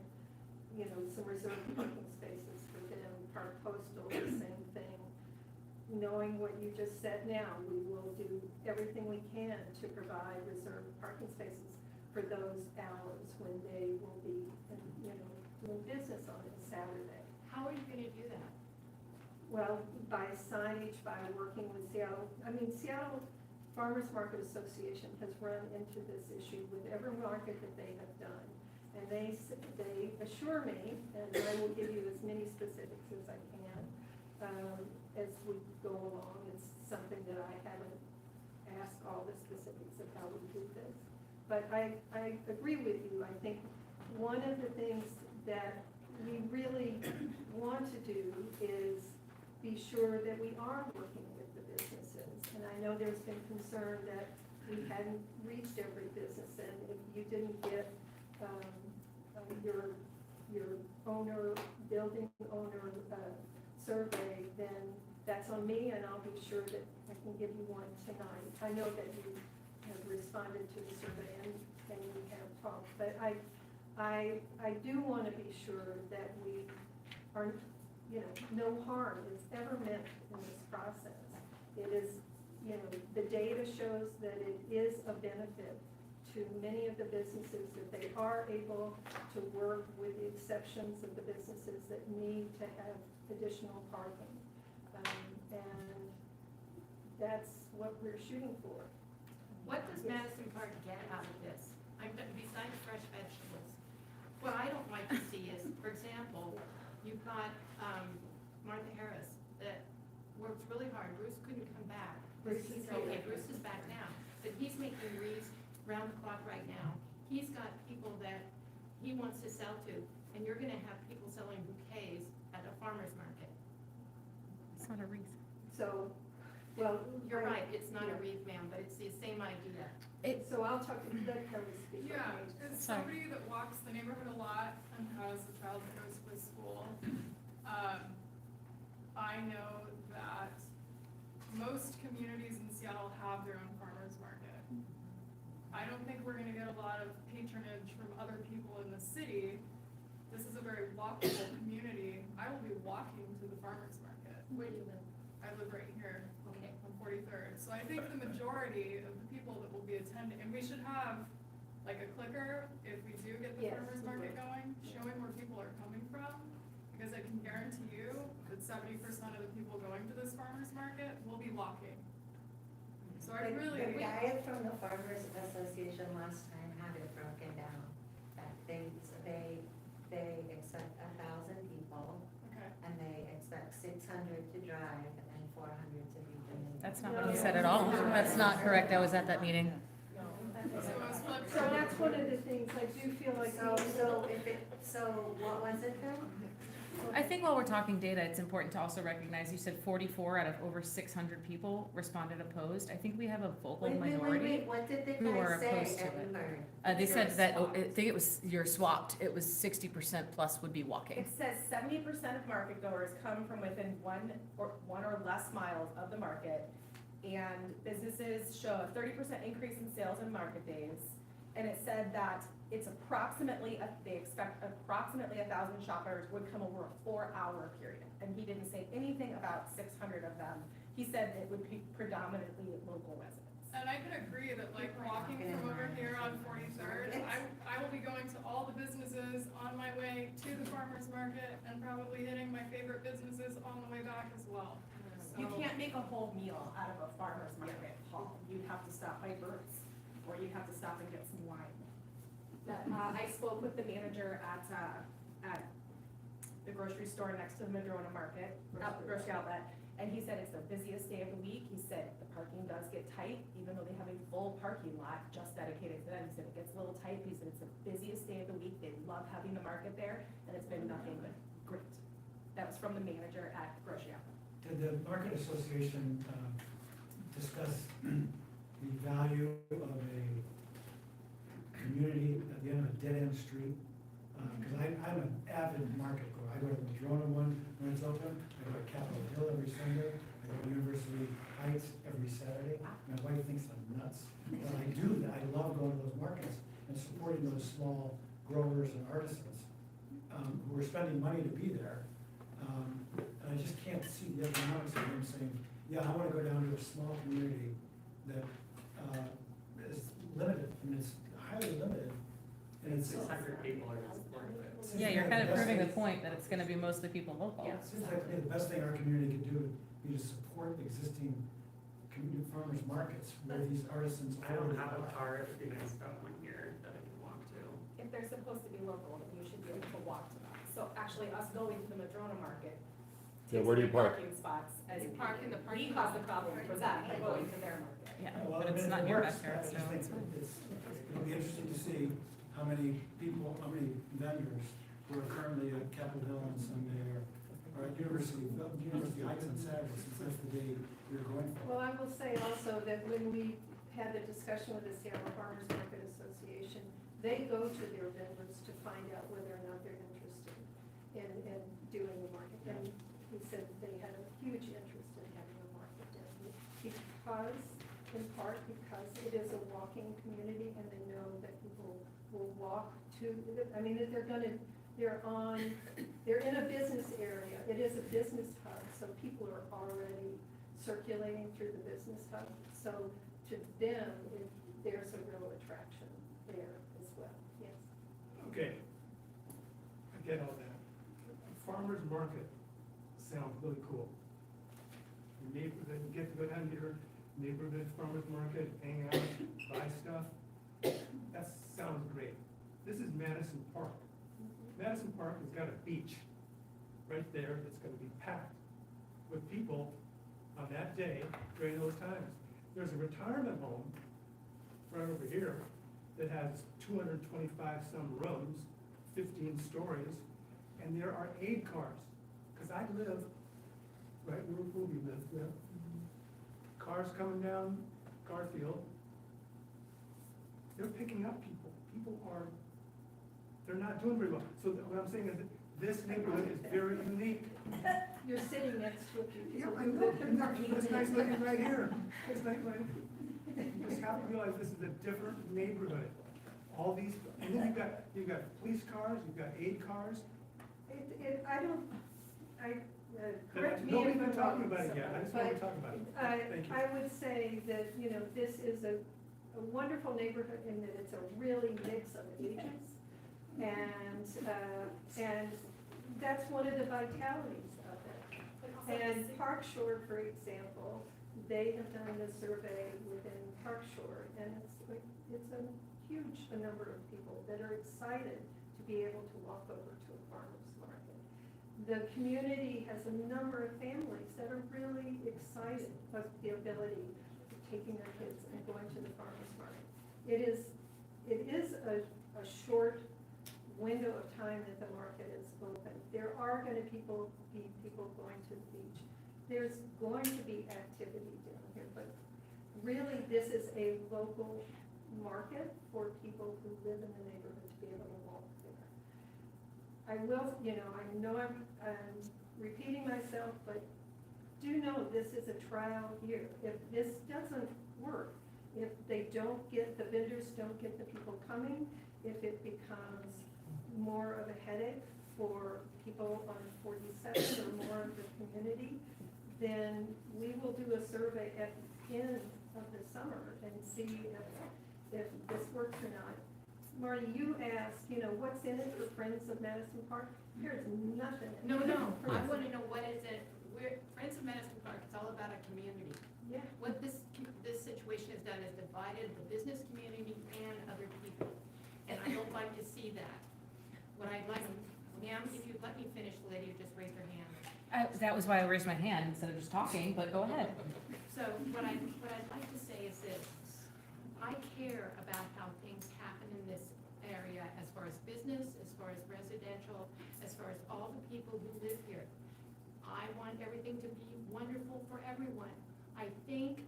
some reserved parking spaces for them. Park Postal, the same thing. Knowing what you just said now, we will do everything we can to provide reserved parking spaces for those hours when they will be, doing business on a Saturday. How are you gonna do that? Well, by signage, by working with Seattle Farmers Market Association has run into this issue with every market that they have done. And they assure me, and I will give you as many specifics as I can, as we go along. It's something that I haven't asked all the specifics of how we do this. But I agree with you. I think one of the things that we really want to do is be sure that we are working with the businesses. And I know there's been concern that we hadn't reached every business, and if you didn't get your building owner survey, then that's on me, and I'll be sure that I can give you one tonight. I know that you have responded to the survey and we have talked, but I do want to be sure that we are, no harm is ever meant in this process. It is, the data shows that it is a benefit to many of the businesses that they are able to work, with the exceptions of the businesses that need to have additional parking. And that's what we're shooting for. What does Madison Park get out of this? Besides fresh vegetables? What I don't like to see is, for example, you've got Martha Harris that works really hard. Bruce couldn't come back. Bruce He's is okay, here. Bruce is back now, but he's making wreaths round the clock right now. He's got people that he wants to sell to, and you're gonna have people selling bouquets at a farmer's market. It's not a wreath. So, well. You're right, it's not a wreath, ma'am, but it's the same idea. So I'll talk to, let Kelly speak. Yeah, okay? as Sorry. somebody that walks the neighborhood a lot and has a child that goes to school, I know that most communities in Seattle have their own farmers market. I don't think we're gonna get a lot of patronage from other people in the city. This is a very walkable community. I will be walking to the farmers market. Where do you live? I live right here on 43rd. So I think the majority of the people that will be attending, and we should have like a clicker if we do get the Yes, farmers we market will. going, showing where people are coming from. Because I can guarantee you that 70% of the people going to this farmers market will be walking. So I really. The guy from the Farmers Association last time had it broken down, that they accept 1,000 people, Okay. and they expect 600 to drive and 400 to be doing. That's not what he said at all. That's not correct. I was at that meeting. So it was flipped. So that's one of the things, I do feel like. So what was it then? I think while we're talking data, it's important to also recognize, you said 44 out of over 600 people responded opposed. I think we have a vocal minority. What did the who are guy say opposed to that it. you heard? They said that, swapped. I think it was, you're swapped. It was 60% plus would be walking. It says 70% of market goers come from within one or less miles of the market, and businesses show a 30% increase in sales in market days. And it said that it's they expect approximately 1,000 shoppers would come over a 4-hour period. And he didn't say anything about 600 of them. He said it would be predominantly local residents. And I can agree that like walking from over here on 43rd, I will be going to all the businesses on my way to the farmer's market and probably hitting my favorite businesses on the way back as well. You So- can't make a whole meal out of a farmer's market haul. You'd have to stop by Burt's, or you'd have to stop and get some wine. I spoke with the manager at the grocery store next to the Madrona Market, grocery outlet, and he said it's the busiest day of the week. He said the parking does get tight, even though they have a full parking lot just dedicated to them. He said it gets a little tight. He said it's the busiest day of the week. They love having the market there, and it's been nothing but great. That was from the manager at grocery outlet. Did the Market Association discuss the value of a community at the end of a dead-end street? Because I'm an avid market goer. I go to the Madrona one when it's open, I go to Capitol Hill every Sunday, I go to University Heights every Saturday. My wife thinks I'm nuts, but I do, I love going to those markets and supporting those small growers and artisans who are spending money to be there. And I just can't see the economics of them saying, yeah, I wanna go down to a small community that is limited, I mean, it's highly limited. And it's 600 people are supporting it. Yeah, you're kind of proving the point that it's gonna be mostly people local. It seems like to me the best thing our community could do would be to support existing community farmers markets where these artisans. I don't have a car, it'd be nice to have one here that I can walk to. If they're supposed to be local, then you should be able to walk to them. So actually, us going to the Madrona Market. Yeah, takes where do you away park? Parking spots, as You park in the we parking cause lot. the problem for them by going to their market. Yeah, Well, but I it's mean, not if it your works, backyard, I so just think it's fine. it'll be interesting to see how many people, how many vendors who are currently at Capitol Hill on Sunday or at University Heights on Saturday, since that's the day you're going for. Well, I will say also that when we had the discussion with the Seattle Farmers Market Association, they go to their vendors to find out whether or not they're interested in doing the market. And he said they had a huge interest in having a market there because, in part, because it is a walking community and they know that people will walk to, I mean, if they're in a business area. It is a business hub, so people are already circulating through the business hub. So to them, there's a real attraction there as well, yes. Okay. I get all that. Farmer's market sounds really cool. Neighborhood, you get to go down to your neighborhood farmer's market, hang out, buy stuff. That sounds great. This is Madison Park. Madison Park has got a beach right there that's gonna be packed with people on that day during those times. There's a retirement home right over here that has 225 some rooms, 15 stories, and there are aid cars. Because I live right where we live, yeah. Cars coming down Garfield, they're picking up people. People are, they're not doing very well. So what I'm saying is that this neighborhood is very unique. You're sitting next to a few Yeah, people I who know, live in and parking it's nice spaces. looking right here. It's nice, like, you just have to realize this is a different neighborhood. All these, and then you've got police cars, you've got aid cars. Correct me Nobody's if been I'm talking wrong, about it yet, I just want to but talk about it. Thank you. I would say that, you know, this is a wonderful neighborhood in that it's a really mix of ages. And that's one of the vitalities of it. And Park Shore, for example, they have done a survey within Park Shore, and it's a huge number of people that are excited to be able to walk over to a farmer's market. The community has a number of families that are really excited about the ability of taking their kids and going to the farmer's market. It is a short window of time that the market is open. There are going to be people going to the beach. There's going to be activity down here, but really this is a local market for people who live in the neighborhood to be able to walk there. I will, you know, I know I'm repeating myself, but do know this is a trial year. If this doesn't work, if they don't get, the vendors don't get the people coming, if it becomes more of a headache for people on 47 or more of the community, then we will do a survey at the end of the summer and see if this works or not. Marty, you asked, you know, what's in it for Friends of Madison Park? There's nothing. No, I wanna know what is it, Friends of Madison Park, it's all about a community. Yeah. What this situation has done is divided the business community and other people, and I don't like to see that. What I'd like, ma'am, if you'd let me finish, the lady who just raised her hand. That was why I raised my hand instead of just talking, but go ahead. So what I'd like to say is this, I care about how things happen in this area as far as business, as far as residential, as far as all the people who live here. I want everything to be wonderful for everyone. I think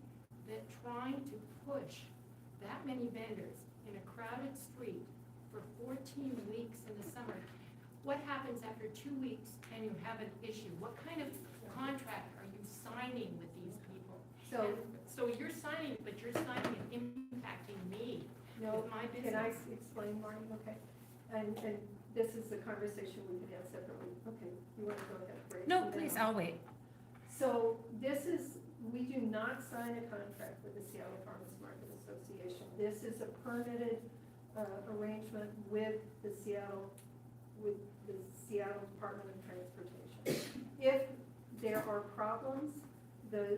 that trying to push that many vendors in a crowded street for 14 weeks in the summer, what happens after 2 weeks and you have an issue? What kind of contract are you signing with these people? So you're signing, but you're signing and impacting me with my business. Can I explain, Marty? Okay. And this is a conversation we could have separately. Okay, you want to go ahead, Grace? No, And then please, I'll- I'll wait. So we do not sign a contract with the Seattle Farmers Market Association. This is a permitted arrangement with the Seattle Department of Transportation. If there are problems, the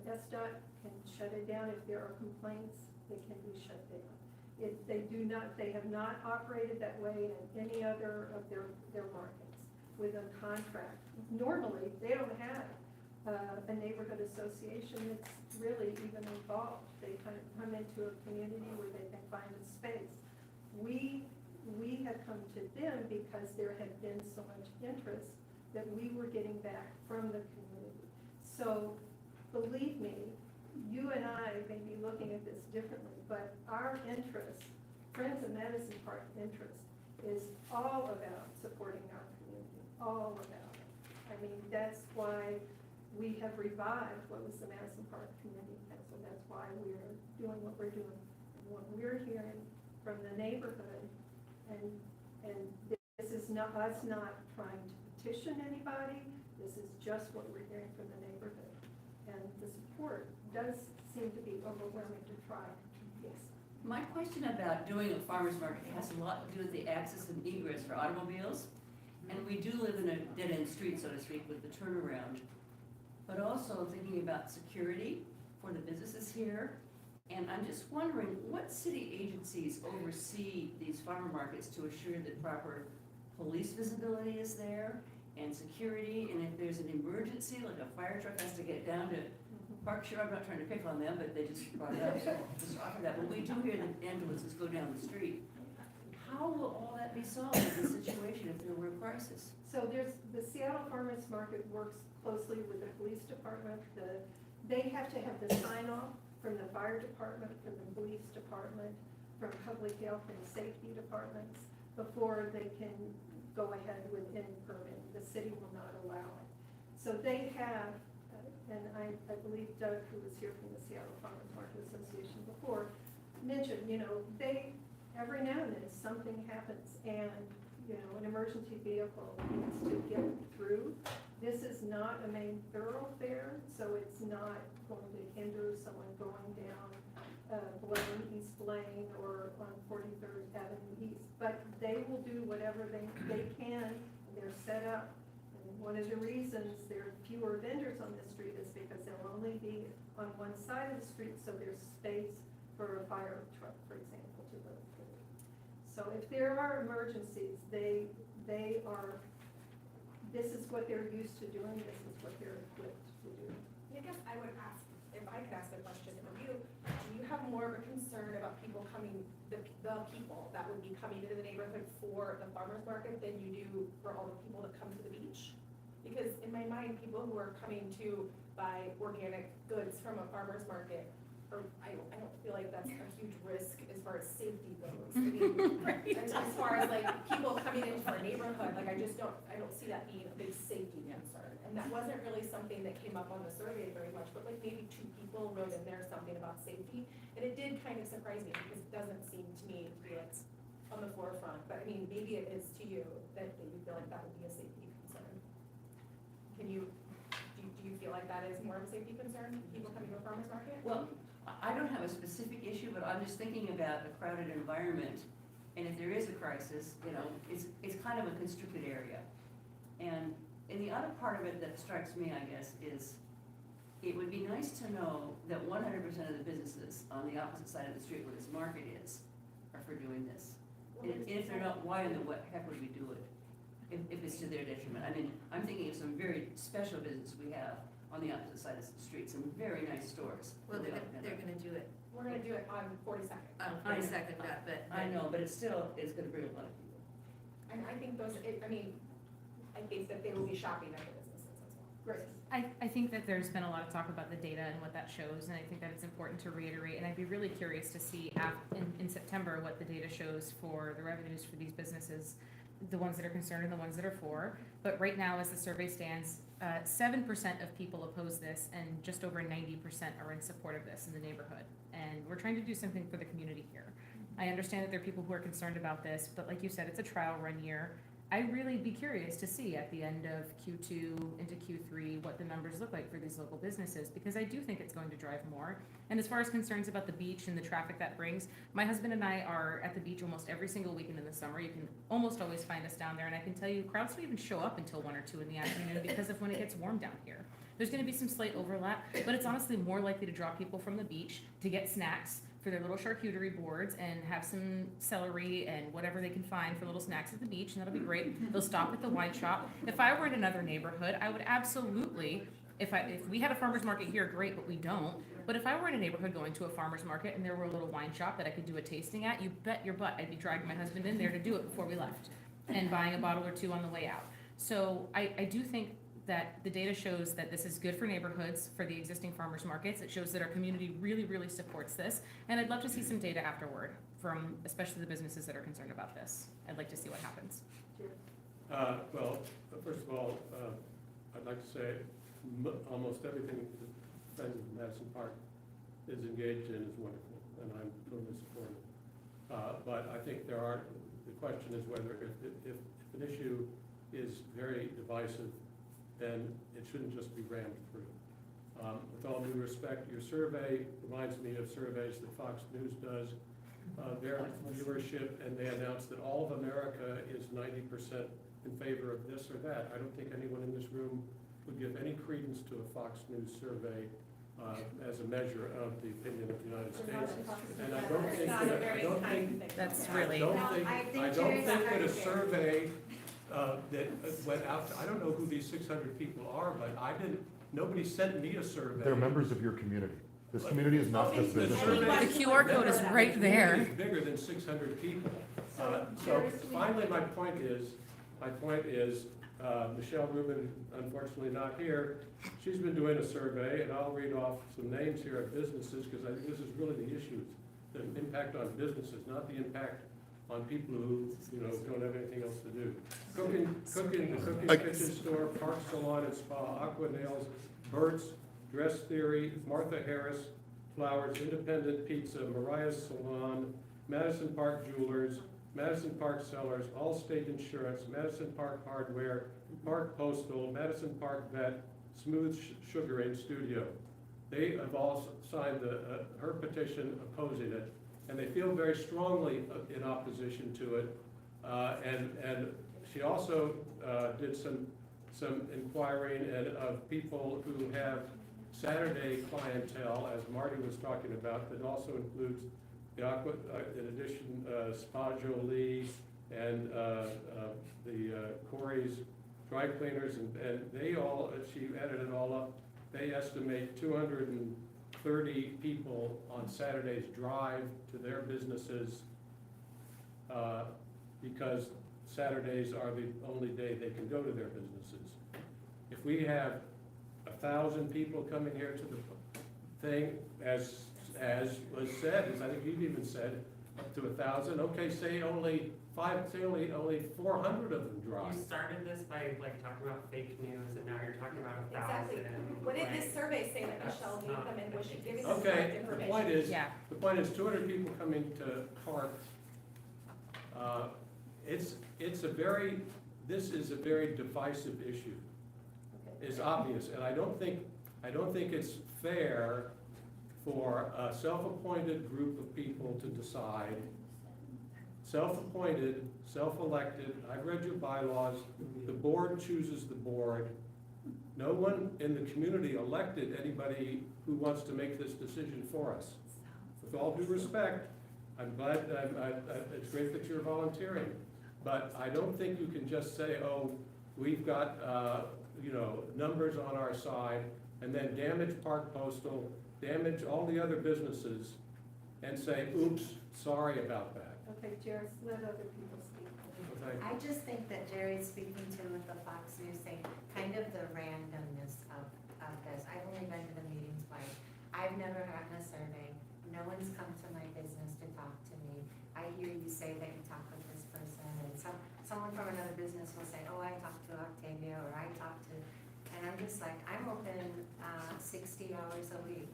SDOT can shut it down. If there are complaints, they can be shut down. If they have not operated that way in any other of their markets with a contract. Normally, they don't have a neighborhood association that's really even involved. They kind of come into a community where they can find a space. We have come to them because there had been so much interest that we were getting back from the community. So believe me, you and I may be looking at this differently, but our interest, Friends of Madison Park interest, is all about supporting our community, all about it. I mean, that's why we have revived what was the Madison Park Community Council. That's why we're doing what we're doing. And what we're hearing from the neighborhood, and this is not us not trying to petition anybody, this is just what we're hearing from the neighborhood. And the support does seem to be overwhelming to try. Yes. My question about doing a farmer's market has a lot to do with the access and egress for automobiles. And we do live in a dead-end street, so to speak, with the turnaround. But also thinking about security for the businesses here. And I'm just wondering, what city agencies oversee these farmer markets to assure that proper police visibility is there and security? And if there's an emergency, like a fire truck has to get down to Berkshire, I'm not trying to pick on them, but they just brought it up, so I'll just offer that. But we do hear that ambulances go down the street. How will all that be solved in this situation if there were a crisis? So there's, the Seattle Farmers Market works closely with the police department. They have to have the sign off from the fire department, from the police department, from public health and safety departments before they can go ahead with any permitting. The city will not allow it. So they have, and I believe Doug, who was here from the Seattle Farmers Market Association before, mentioned, they, every now and then, something happens and, an emergency vehicle needs to get through. This is not a main thoroughfare, so it's not going to hinder someone going down Blaine, East Blaine, or on 43rd Avenue East. But they will do whatever they can. They're set up. And one of the reasons there are fewer vendors on the street is because they'll only be on one side of the street, so there's space for a fire truck, for example, to go through. So if there are emergencies, they are, this is what they're used to doing, this is what they're equipped to do. I guess I would ask, if I could ask a question of you, do you have more of a concern about people coming, the people that would be coming into the neighborhood for the farmer's market than you do for all the people that come to the beach? Because in my mind, people who are coming to buy organic goods from a farmer's market, or I don't feel like that's a huge risk as far as safety goes. I mean, and as far as like people coming into our neighborhood, like I don't see that being a big safety concern. And that wasn't really something that came up on the survey very much, but like maybe 2 people wrote in there something about safety. And it did kind of surprise me because it doesn't seem to me to be like on the forefront, but I mean, maybe it is to you that you feel like that would be a safety concern. Do you feel like that is more of a safety concern, people coming to a farmer's market? Well, I don't have a specific issue, but I'm just thinking about a crowded environment. And if there is a crisis, it's kind of a constricted area. And the other part of it that strikes me, I guess, is it would be nice to know that 100% of the businesses on the opposite side of the street where this market is are for doing this. And if they're not, why in the heck would we do it? If it's to their detriment. I mean, I'm thinking of some very special businesses we have on the opposite side of the street, some very nice stores. Well, they're gonna do it We're gonna do it on 42nd. on 42nd, but. I know, but it's gonna bring a lot of people. And I think I think that they will be shopping at the businesses as well. Great. I think that there's been a lot of talk about the data and what that shows, and I think that it's important to reiterate, and I'd be really curious to see in September what the data shows for the revenues for these businesses, the ones that are concerned and the ones that are for. But right now, as the survey stands, 7% of people oppose this, and just over 90% are in support of this in the neighborhood. And we're trying to do something for the community here. I understand that there are people who are concerned about this, but like you said, it's a trial run year. I'd really be curious to see at the end of Q2 into Q3 what the numbers look like for these local businesses, because I do think it's going to drive more. And as far as concerns about the beach and the traffic that brings, my husband and I are at the beach almost every single weekend in the summer. You can almost always find us down there, and I can tell you crowds don't even show up until 1 or 2 in the afternoon because of when it gets warm down here. There's gonna be some slight overlap, but it's honestly more likely to draw people from the beach to get snacks for their little charcuterie boards and have some celery and whatever they can find for little snacks at the beach, and that'll be great. They'll stop at the wine shop. If I were in another neighborhood, I would absolutely, if we had a farmer's market here, great, but we don't. But if I were in a neighborhood going to a farmer's market and there were a little wine shop that I could do a tasting at, you bet your butt I'd be dragging my husband in there to do it before we left and buying a bottle or 2 on the way out. So I do think that the data shows that this is good for neighborhoods, for the existing farmers markets. It shows that our community really, really supports this. And I'd love to see some data afterward from especially the businesses that are concerned about this. I'd like to see what happens. Well, first of all, I'd like to say almost everything that Friends of Madison Park is engaged in is wonderful, and I'm totally supportive. But I think the question is whether if an issue is very divisive, then it shouldn't just be rammed through. With all due respect, your survey reminds me of surveys that Fox News does. Their viewership, and they announce that all of America is 90% in favor of this or that. I don't think anyone in this room would give any credence to a Fox News survey as a measure of the opinion of the United States. And I don't think that a survey that went out, I don't know who these 600 people are, but I didn't nobody sent me a survey. They're members of your community. This community is not just The business. survey- The QR code is right there. It's bigger than 600 people. So finally, my point is, Michelle Rubin, unfortunately not here, she's been doing a survey, and I'll read off some names here of businesses, because I think this is really the issue, the impact on businesses, not the impact on people who, don't have anything else to do. The cooking kitchen store, park salon and spa, Aqua Nails, Burt's, Dress Theory, Martha Harris, Flowers, Independent Pizza, Mariah's Salon, Madison Park Jewelers, Madison Park Cellars, Allstate Insurance, Madison Park Hardware, Park Postal, Madison Park Vet, Smooth Sugaring Studio. They have all signed her petition opposing it, and they feel very strongly in opposition to it. And she also did some inquiring of people who have Saturday clientele, as Marty was talking about, that also includes the Aqua, in addition, Spa Jolie and the Corey's Dry Cleaners, and they all, she added it all up, they estimate 230 people on Saturdays drive to their businesses because Saturdays are the only day they can go to their businesses. If we have 1,000 people coming here to the thing, as was said, as I think you've even said, up to 1,000, okay, say only 400 of them drive. You started this by like talking about fake news, and now you're talking about 1,000. Exactly. What did this survey say that Michelle gave them, and was she giving us Okay, correct the information? point is 200 people coming to park. This is a very divisive issue. It's obvious, and I don't think it's fair for a self-appointed group of people to decide, self-appointed, self-elected, I've read your bylaws, the board chooses the board. No one in the community elected anybody who wants to make this decision for us. With all due respect, I'm glad, it's great that you're volunteering, but I don't think you can just say, oh, we've got, numbers on our side, and then damage Park Postal, damage all the other businesses, and say, oops, sorry about that. Okay, Jared, let other people speak. Okay. I just think that Jerry's speaking to with the Fox News thing, kind of the randomness of this. I've only been to the meeting twice. I've never gotten a survey. No one's come to my business to talk to me. I hear you say that you talk with this person, and someone from another business will say, oh, I talked to Octavia, or I talked to, and I'm just like, I'm open 60 hours a week.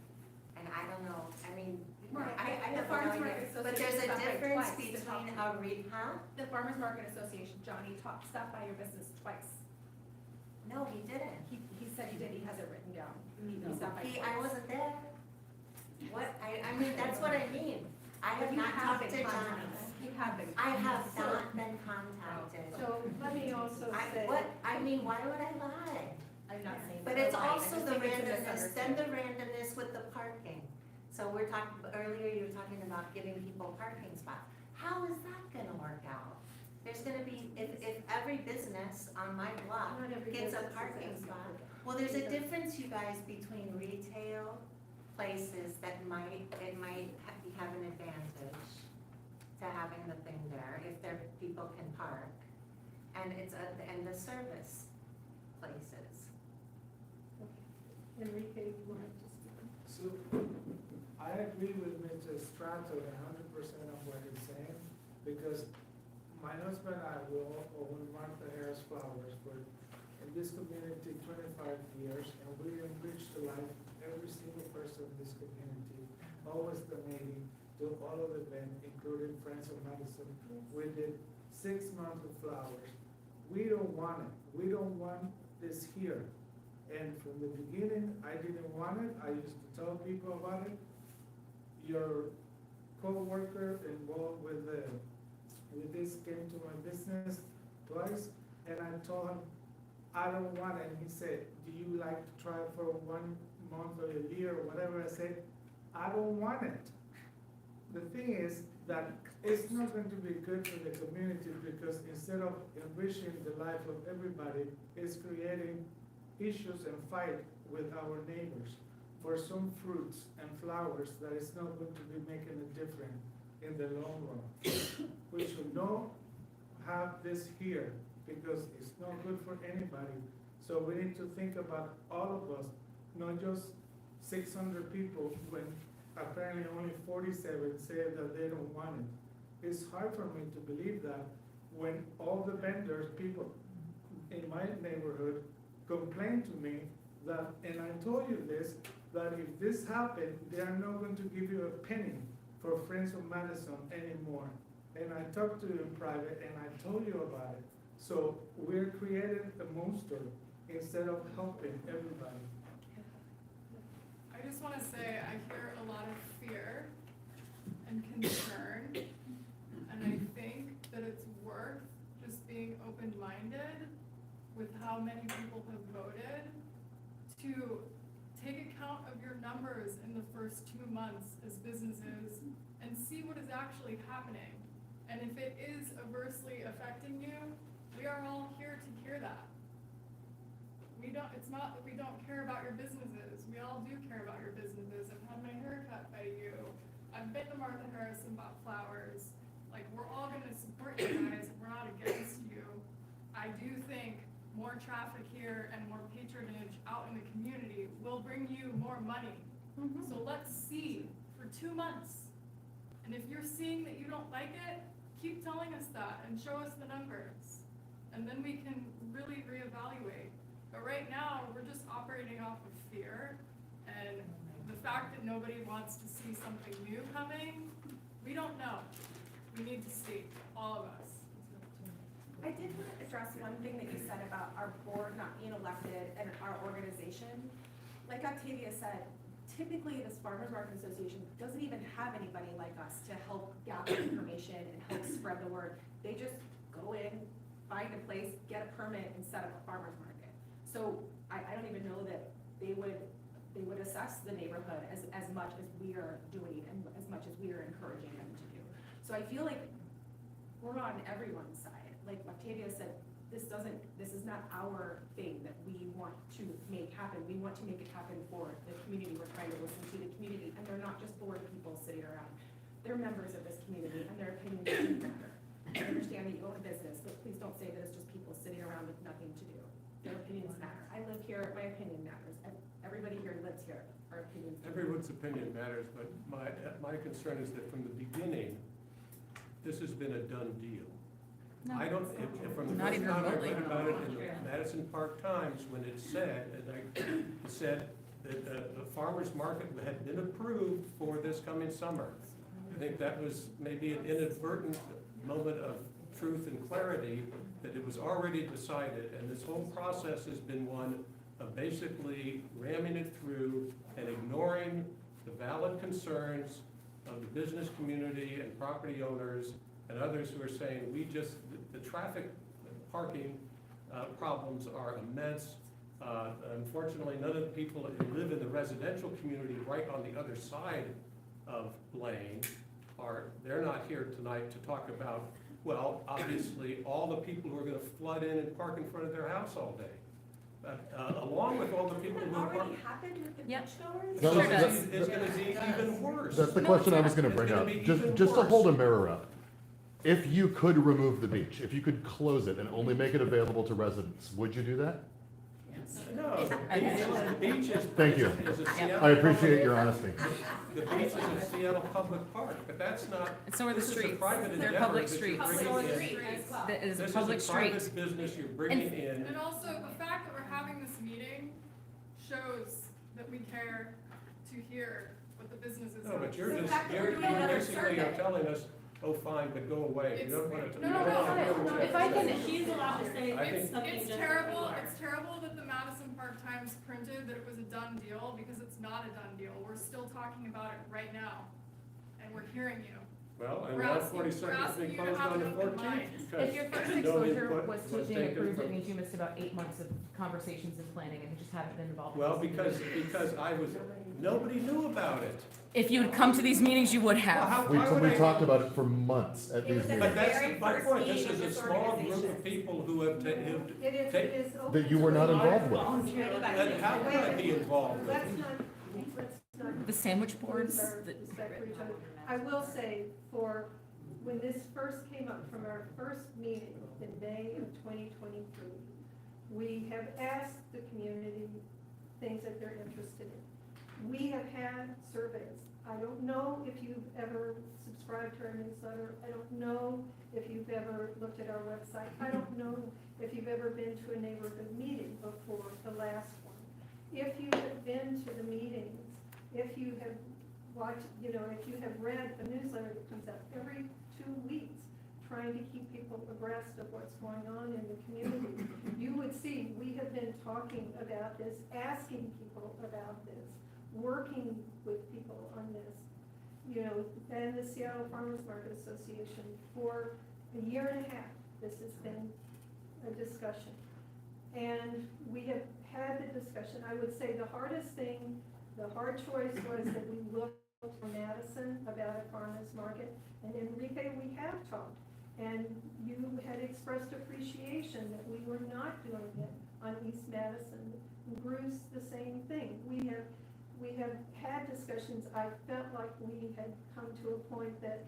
And I don't know, I mean, I The have Farmers no Market idea, but there's a Association stopped by difference twice to between talk to a me. The Farmers Market Association, Johnny, stopped by your business twice. No, he didn't. He said he did, he has it written down. He stopped by twice. I wasn't there. What, I mean, that's what I mean. I have You not have talked been to Johnny. contacted. You have been. I have So- not been contacted. So let me also say. I mean, why would I lie? I'm not saying. But you're it's lying. I also just the think it's a randomness, then the misunderstanding. randomness with the parking. So we're talking, earlier you were talking about giving people parking spots. How is that gonna work out? There's gonna be, if every business on my block Not every gets a business is parking asking spot. for that. Well, there's a difference, you guys, between retail places that might have an advantage to having the thing there, if people can park, and and the service places. Enrique, you want to speak? So, I agree with Mr. Strato 100% of what he's saying, because my husband and I will own Martha Harris Flowers for, in this community, 25 years, and we enrich the life of every single person in this community, always donating to all of the events, including Friends of Madison. We did 6 months of flowers. We don't want it. We don't want this here. And from the beginning, I didn't want it. I used to tell people about it. Your co-worker involved with this came to my business twice, and I told him, I don't want it. And he said, do you like to try it for 1 month or a year or whatever? I said, I don't want it. The thing is that it's not going to be good for the community, because instead of enriching the life of everybody, it's creating issues and fight with our neighbors for some fruits and flowers that is not going to be making a difference in the long run. We should not have this here because it's not good for anybody. So we need to think about all of us, not just 600 people when apparently only 47 say that they don't want it. It's hard for me to believe that when all the vendors, people in my neighborhood complain to me that, and I told you this, that if this happened, they are not going to give you a penny for Friends of Madison anymore. And I talked to you in private and I told you about it. So we're creating a monster instead of helping everybody. I just wanna say, I hear a lot of fear and concern, and I think that it's worth just being open-minded with how many people have voted to take account of your numbers in the first 2 months as businesses and see what is actually happening. And if it is adversely affecting you, we are all here to hear that. It's not that we don't care about your businesses. We all do care about your businesses. I've had my hair cut by you. I've been to Martha Harris and bought flowers. Like, we're all gonna support you guys. We're not against you. I do think more traffic here and more patronage out in the community will bring you more money. So let's see for 2 months. And if you're seeing that you don't like it, keep telling us that and show us the numbers. And then we can really reevaluate. But right now, we're just operating off of fear. And the fact that nobody wants to see something new coming, we don't know. We need to see, all of us. I did want to address one thing that you said about our board not being elected and our organization. Like Octavia said, typically this Farmers Market Association doesn't even have anybody like us to help gather information and help spread the word. They just go in, find a place, get a permit, and set up a farmer's market. So I don't even know that they would assess the neighborhood as much as we are doing and as much as we are encouraging them to do. So I feel like we're on everyone's side. Like Octavia said, this is not our thing that we want to make happen. We want to make it happen for the community. We're trying to listen to the community, and they're not just bored people sitting around. They're members of this community, and their opinions do matter. I understand that you own a business, but please don't say that it's just people sitting around with nothing to do. Their opinions matter. I live here, my opinion matters. Everybody here lives here, our opinions matter. Everyone's opinion matters, but my concern is that from the beginning, this has been a done deal. I don't, from the Not first even time I remotely. read about it in the Madison Park Times, when it said, it said that the farmer's market had been approved for this coming summer. I think that was maybe an inadvertent moment of truth and clarity, that it was already decided, and this whole process has been one of basically ramming it through and ignoring the valid concerns of the business community and property owners and others who are saying, the traffic parking problems are immense. Unfortunately, none of the people who live in the residential community right on the other side of Blaine they're not here tonight to talk about, well, obviously, all the people who are gonna flood in and park in front of their house all day. Along with all the people who That park. already happened with the Yep. beachgoers? That was- does. It's gonna be even worse. That's the question I was gonna bring It's up. gonna be Just even to worse. hold a mirror up. If you could remove the beach, if you could close it and only make it available to residents, would you do that? No, the beach is. Thank you. is a Seattle I appreciate public- your honesty. The beach is a Seattle public park, but that's not. And so are the this is a streets. private They're endeavor public that you're streets. bringing Public in. streets. That is a This public is a street. private business you're bringing in. And also, the fact that we're having this meeting shows that we care to hear what the businesses have. No, but you're The just, fact that we're you're doing another basically are survey. telling us, oh, fine, but go away. You don't want to. No, no, no, If I can, she's allowed to say I think- something It's just. terrible, it's terrible that the Madison Park Times printed that it was a done deal, because it's not a done deal. We're still talking about it right now, and we're hearing you. Well, and We're one asking- forty-second we're has asking been you to closed have on the an open 14th mind. because If your first no exposure input was to being taken approved, from- it means you missed about 8 months of conversations and planning and you just haven't been involved. in Well, this. because nobody knew about it. If you had come to these meetings, you would Well, have. how- We, why would we I- talked about it for months at these was at But meetings. that's very my first point, this meeting is of a this small group organization. of people who have It is open. That you were not to- involved with. And how could I be involved with Let's it? not. The sandwich boards, lose our the- respect for each other. I will say, when this first came up from our first meeting in May of 2023, we have asked the community things that they're interested in. We have had surveys. I don't know if you've ever subscribed to our newsletter. I don't know if you've ever looked at our website. I don't know if you've ever been to a neighborhood meeting before the last one. If you have been to the meetings, if you have watched, if you have read a newsletter that comes out every 2 weeks, trying to keep people abreast of what's going on in the community, you would see we have been talking about this, asking people about this, working with people on this. And the Seattle Farmers Market Association, for a year and a half, this has been a discussion. And we have had the discussion. I would say the hardest thing, the hard choice was that we looked for Madison about a farmer's market. And Enrique, we have talked. And you had expressed appreciation that we were not doing it on East Madison. Bruce, the same thing. We have had discussions. I felt like we had come to a point that,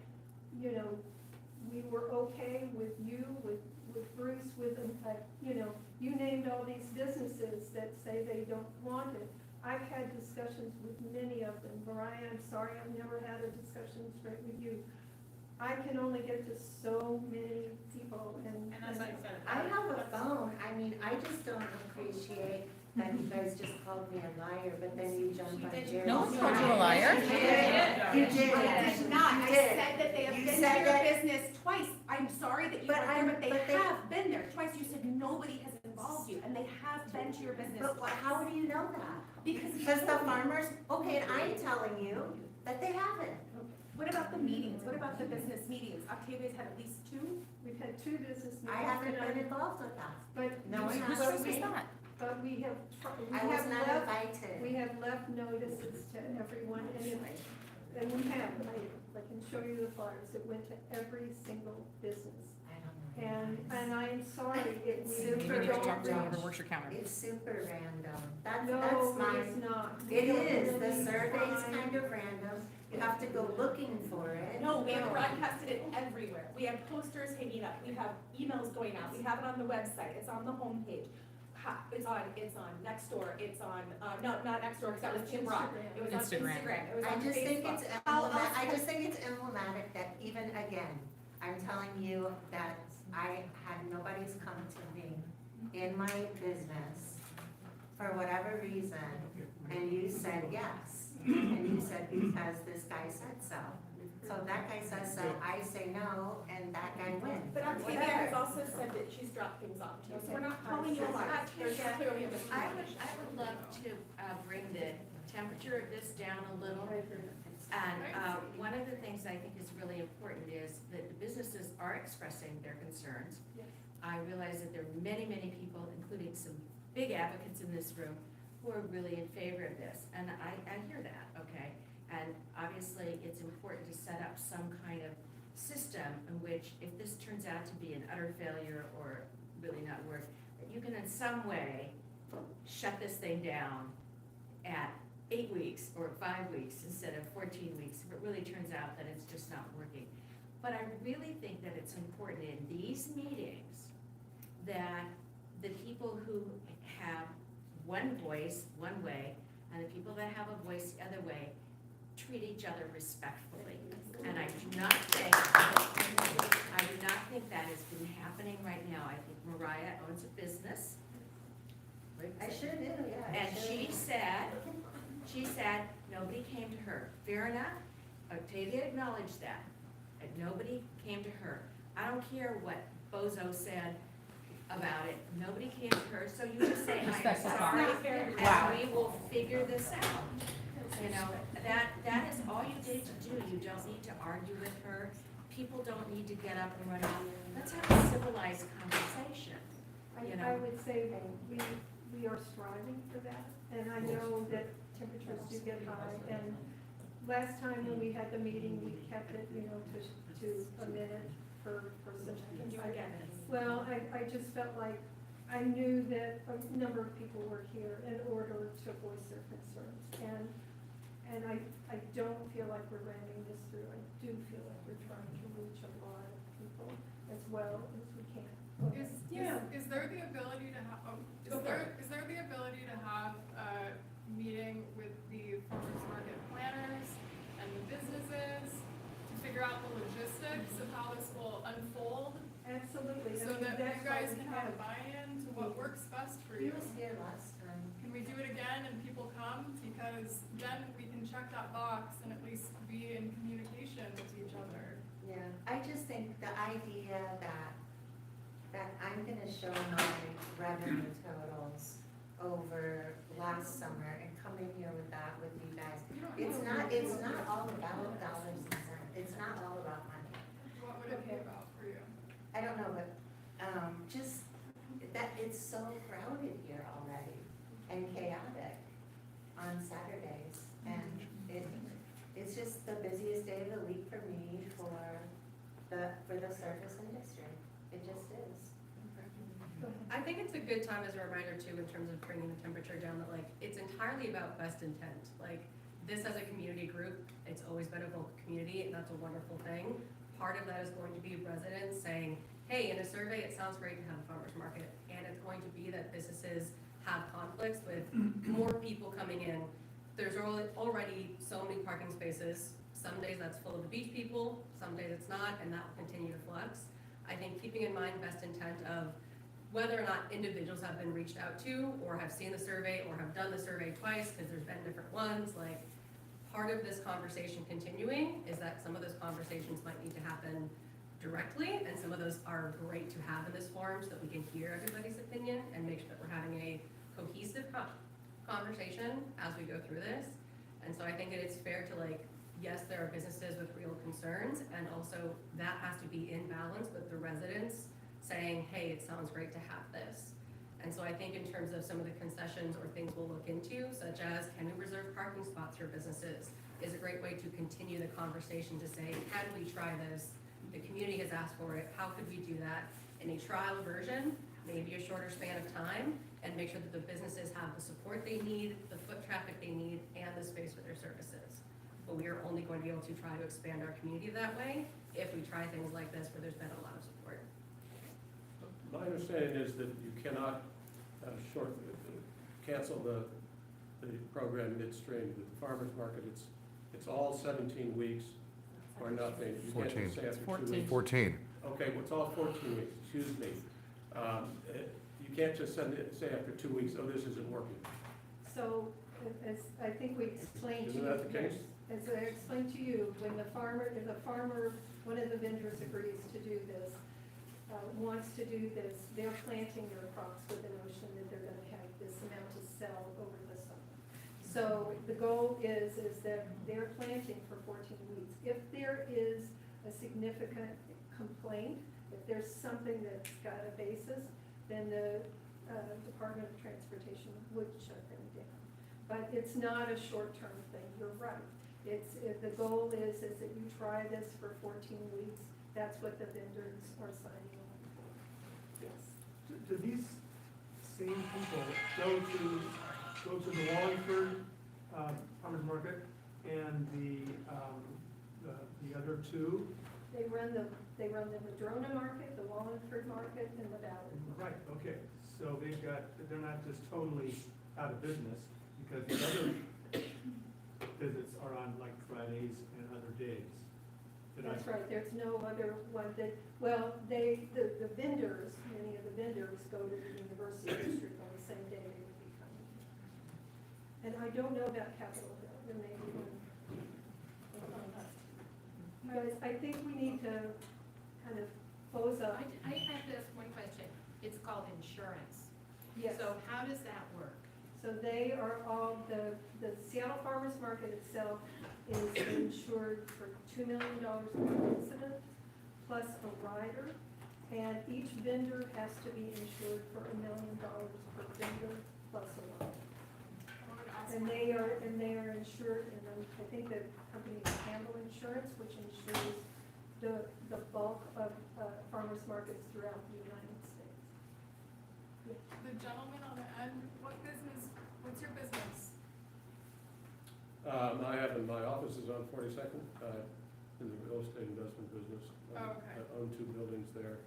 we were okay with you, with Bruce, you named all these businesses that say they don't want it. I've had discussions with many of them. Mariah, I'm sorry, I've never had a discussion straight with you. I can only get to so many people and. And as I said. I have a phone, I just don't appreciate that you guys just called me a liar, but then you jumped on Jerry's. No one called you a liar. You did. You did. I did not. You I did. said that they have You been said to your that- business twice. I'm sorry that you But weren't there, I'm- but they but they- have been there twice. You said nobody has involved you, and they have been to your business. But how do you know that? Because The farmers, okay, and I'm telling you that they haven't. What about the meetings? What about the business meetings? Octavia's had at least 2. We've had 2 business meetings. I haven't been involved with that. But. No one Whose has. choice was that? But we have, I was not invited. we have left notices to everyone, and we have, I can show you the flyers, it went to every single business. I don't know. And I'm sorry, it, It's we super Maybe you need to talk to random. whoever works your counter. It's super random. That's No, it's mine. not. It We don't is. The really survey's find- kind of random. You have to go looking for it. No, we have broadcasted it everywhere. We have posters hanging up. We have emails going out. We have it on the website. It's on the homepage. It's on Nextdoor. It's on, no, not Nextdoor, because that was Jim Rock. It was on Instagram. Instagram. It was I on just think it's Facebook. I just think it's emblematic that even again, I'm telling you that I had nobody's come to me in my business for whatever reason, and you said yes. And you said because this guy said so. So that guy says so, I say no, and that guy wins. But Octavia has also said that she's dropped things off too, so we're not calling you a liar. There's clearly a I miscommunication. would love to bring the temperature of this down a little. And one of the things I think is really important is that the businesses are expressing their concerns. Yes. I realize that there are many, many people, including some big advocates in this room, who are really in favor of this. And I hear that, okay? And obviously, it's important to set up some kind of system in which, if this turns out to be an utter failure or really not work, that you can in some way shut this thing down at 8 weeks or 5 weeks instead of 14 weeks, if it really turns out that it's just not working. But I really think that it's important in these meetings that the people who have one voice one way and the people that have a voice the other way treat each other respectfully. And I do not think that has been happening right now. I think Mariah owns a business. I sure do, yeah. And she said nobody came to her. Fair enough. Octavia acknowledged that nobody came to her. I don't care what Bozo said about it. Nobody came to her, so you just say, I'm Respectful sorry, comment. and we will figure this out. You know, that is all you need to do. You don't need to argue with her. People don't need to get up and run out. Let's have a civilized conversation. You know? I would say we are striving for that, and I know that temperatures do get high, and last time when we had the meeting, we kept it, you know, to a minute for some. Can you again? Well, I just felt like, I knew that a number of people were here in order to voice their concerns, and I don't feel like we're ramming this through. I do feel like we're trying to reach a lot of people as well as we can. Is there the ability to have, is there the ability to have a meeting with the farmers market planners and the businesses to figure out the logistics of how this will unfold? Absolutely. So that you guys can have a buy-in to what works best for He you. was here last time. Can we do it again and people come? Because then we can check that box and at least be in communication with each other. Yeah, I just think the idea that I'm gonna show my revenue totals over last summer and come in here with that with you guys. It's not all about dollars and cents. It's not all about money. What would it be about for you? I don't know, but, just that it's so crowded here already and chaotic on Saturdays. And it's just the busiest day of the week for me for the service industry. It just is. I think it's a good time as a reminder too, in terms of bringing the temperature down, that like, it's entirely about best intent. Like, this as a community group, it's always been a vocal community, and that's a wonderful thing. Part of that is going to be residents saying, hey, in a survey, it sounds great to have a farmer's market. And it's going to be that businesses have conflicts with more people coming in. There's already so many parking spaces. Some days that's full of the beach people, some days it's not, and that will continue to flux. I think keeping in mind best intent of whether or not individuals have been reached out to, or have seen the survey, or have done the survey twice, because there's been different ones, like, part of this conversation continuing is that some of those conversations might need to happen directly, and some of those are great to have in this forum so that we can hear everybody's opinion and make sure that we're having a cohesive conversation as we go through this. And so I think that it's fair to, like, yes, there are businesses with real concerns, and also that has to be in balance with the residents saying, hey, it sounds great to have this. And so I think in terms of some of the concessions or things we'll look into, such as can we reserve parking spots for businesses, is a great way to continue the conversation to say, can we try this? The community has asked for it, how could we do that in a trial version, maybe a shorter span of time, and make sure that the businesses have the support they need, the foot traffic they need, and the space for their services. But we are only going to be able to try to expand our community that way if we try things like this where there's been a lot of support. My understanding is that you cannot cancel the program midstream. With the farmer's market, it's all 17 weeks or nothing. You can't 14. just say after 2 14. weeks. 14. Okay, well, it's all 14 weeks, excuse me. You can't just say after 2 weeks, oh, this isn't working. So, as I think we explained to you. Isn't that the case? As I explained to you, when if the farmer, one of the vendors agrees to do this, wants to do this, they're planting their crops with the notion that they're gonna have this amount to sell over the summer. So the goal is that they're planting for 14 weeks. If there is a significant complaint, if there's something that's got a basis, then the Department of Transportation would shut them down. But it's not a short-term thing, you're right. The goal is that you try this for 14 weeks. That's what the vendors are signing on for. Yes. Do these same people go to the Wallingford farmers market and the other two? They run the Madrona market, the Wallingford market, and the Valley. Right, okay, so they're not just totally out of business, because the other visits are on like Fridays and other days. That's right, there's no other one that, well, the vendors, many of the vendors go to the University District on the same day they would be coming. And I don't know about Capitol Hill, there may be one. Guys, I think we need to kind of close up. I have to ask one question. It's called insurance. Yes. So how does that work? So they are all, the Seattle Farmers Market itself is insured for $2 million per incident, plus a rider. And each vendor has to be insured for $1 million per vendor, plus a rider. And they are insured, and I think the company is Campbell Insurance, which insures the bulk of farmers markets throughout the United States. The gentleman on the end, what's your business? I have, my office is on 42nd, in the real estate investment business. Oh, okay. I own 2 buildings there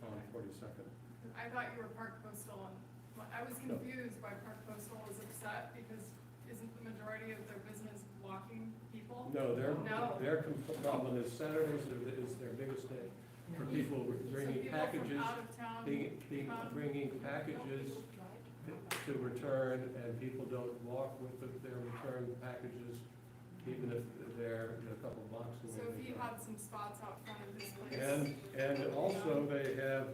on 42nd. I thought you were Park Postal, and I was confused why Park Postal was upset, because isn't the majority of their business walking people? No, No. their problem is Saturdays is their biggest day for people bringing So people packages, from out of town come? bringing packages to return, and people don't walk with their return packages, even if they're a couple blocks away. So if he had some spots out front of his place. And also they have,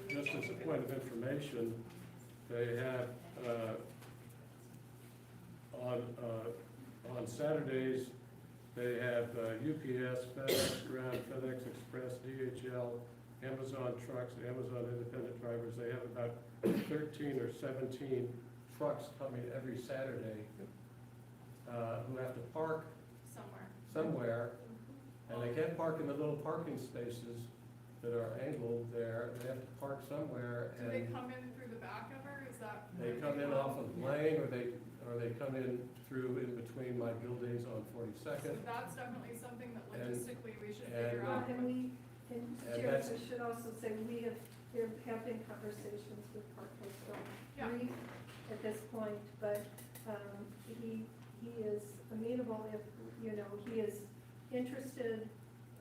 just as a point of information, they have, on Saturdays, they have UPS, FedEx Ground, FedEx Express, DHL, Amazon trucks, Amazon independent drivers. They have about 13 or 17 trucks coming every Saturday who have to park somewhere, and they can't park in the little parking spaces that are angled there. They have to park somewhere. Do they come in through the back ever? Is that? They come in off of Lane, or they come in through in between my buildings on 42nd. So that's definitely something that And- logistically we should and- figure out. And And Jared, that's- I should also say, there have been conversations with Park Postal, Yeah. brief at this point, but, he is amenable if, he is interested,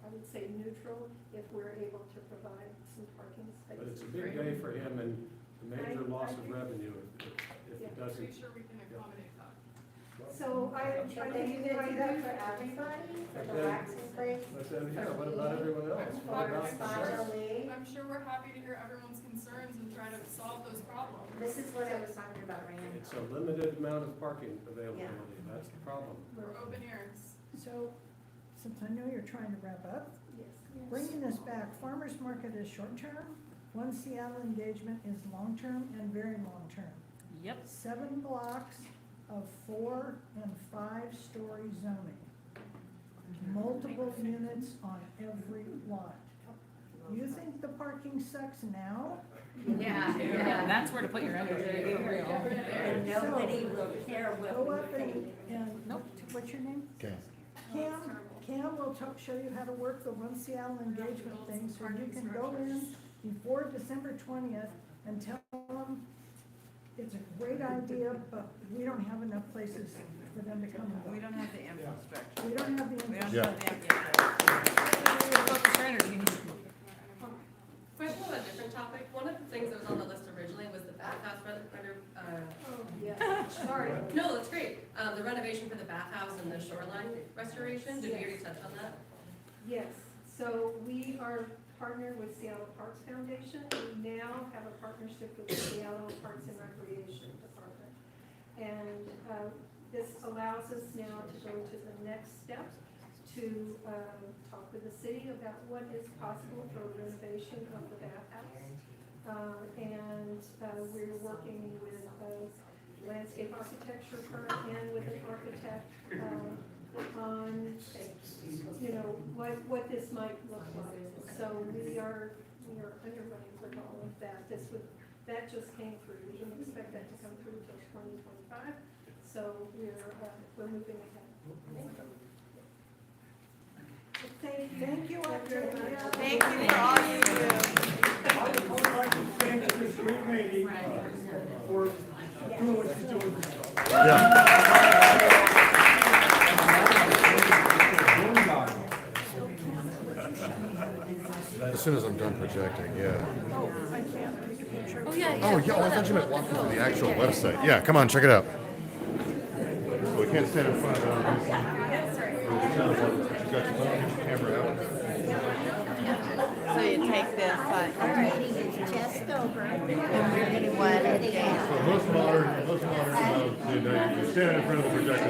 I would say neutral, if we're able to provide some parking spaces. But it's a big day for him, and a major loss of revenue if he Yeah. doesn't. Pretty sure we can accommodate that. So I But think then you I can do do that for everybody, for the Okay. waxing place? But then, yeah, what about everyone else? What Well, about I'm the sure- rest? I'm sure we're happy to hear everyone's concerns and try to solve those problems. This is what I was talking about, Rand. It's a limited amount of parking availability, that's the problem. We're open ears. So, since I know you're trying to wrap up, yes. bringing this back, farmer's market is short-term, One Seattle engagement is long-term and very long-term. Yep. 7 blocks of 4 and 5-story zoning. Multiple units on every lot. You think the parking sucks now? Yeah, Yeah, that's where to put your energy. And nobody will care what Go we up think. and, what's your name? Okay. Cam will show you how to work the One Seattle engagement thing, so you can go in before December 20th and tell them it's a great idea, but we don't have enough places for them to come and go. We don't have the infrastructure. We don't have the We don't infrastructure. have the infrastructure. Question on a different topic, one of the things that was on the list originally was the bathhouse Oh, yeah, sorry. no, that's great, the renovation for the bathhouse and the shoreline restoration, did we already touch on that? Yes, so we are partnered with Seattle Parks Foundation. We now have a partnership with the Seattle Parks and Recreation Department. And this allows us now to go to the next step, to talk with the city about what is possible for renovation of the bathhouse. And we're working with a landscape architecture firm and with an architect on, what this might look like. So we are underway with all of that. That just came through. We didn't expect that to come through until 2025. So we're moving ahead. Thank you, Andrea. Thank you for all you do. I would like to thank this great lady for doing what she's doing. As soon as I'm done projecting, yeah. Oh, yeah, Oh, yeah, I thought you meant walking to the actual website. Yeah, come on, check it out. We can't stand in front of it. Got your phone, camera out. So you take this, Our meeting is just over. and we're gonna one at the end. So most modern styles, you stand in front of the projector.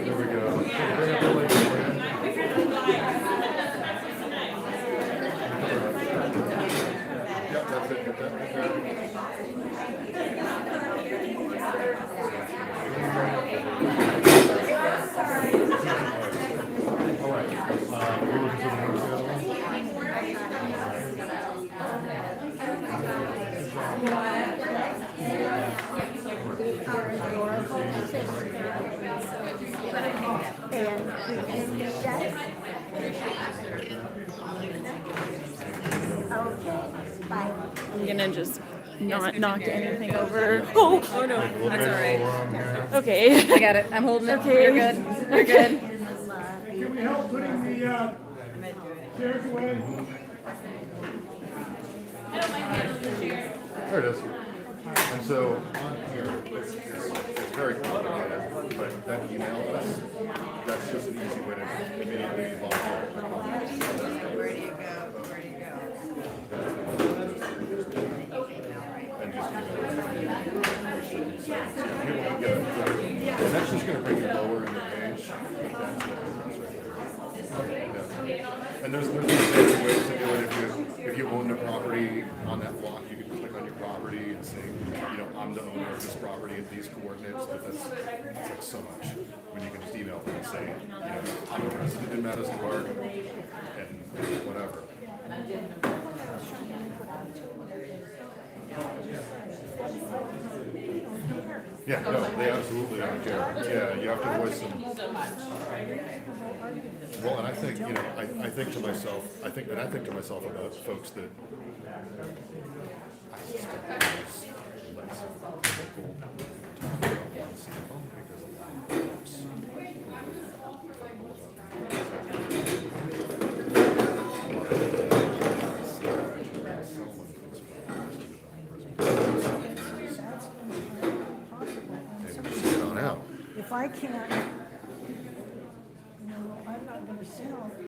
There we go. Bring up the lights for you. Yep, that's it. Get that. All right. We're looking for the one scale. I'm gonna just not knock anything over. Oh no. That's all right. Okay. I got it. I'm holding it. Okay. You're good. You're good. Can we help putting the, chairs away? There it is. And so on here, it's very complicated, but that email us, that's just an easy way to immediately log in. Where do you go? Where do you go? And just and that's just gonna bring you lower in the page. Yeah. And there's fancy ways to do it. If you own a property on that block, you can click on your property and say, I'm the owner of this property at these coordinates, but that's like so much. When you can just email them and say, I'm a resident in Madison Park and whatever. Yeah, no, they absolutely don't care. Yeah, you have to voice them. Well, and I think, I think to myself about folks that I suspect there's less of local get on out. If I can't, I'm not gonna sell.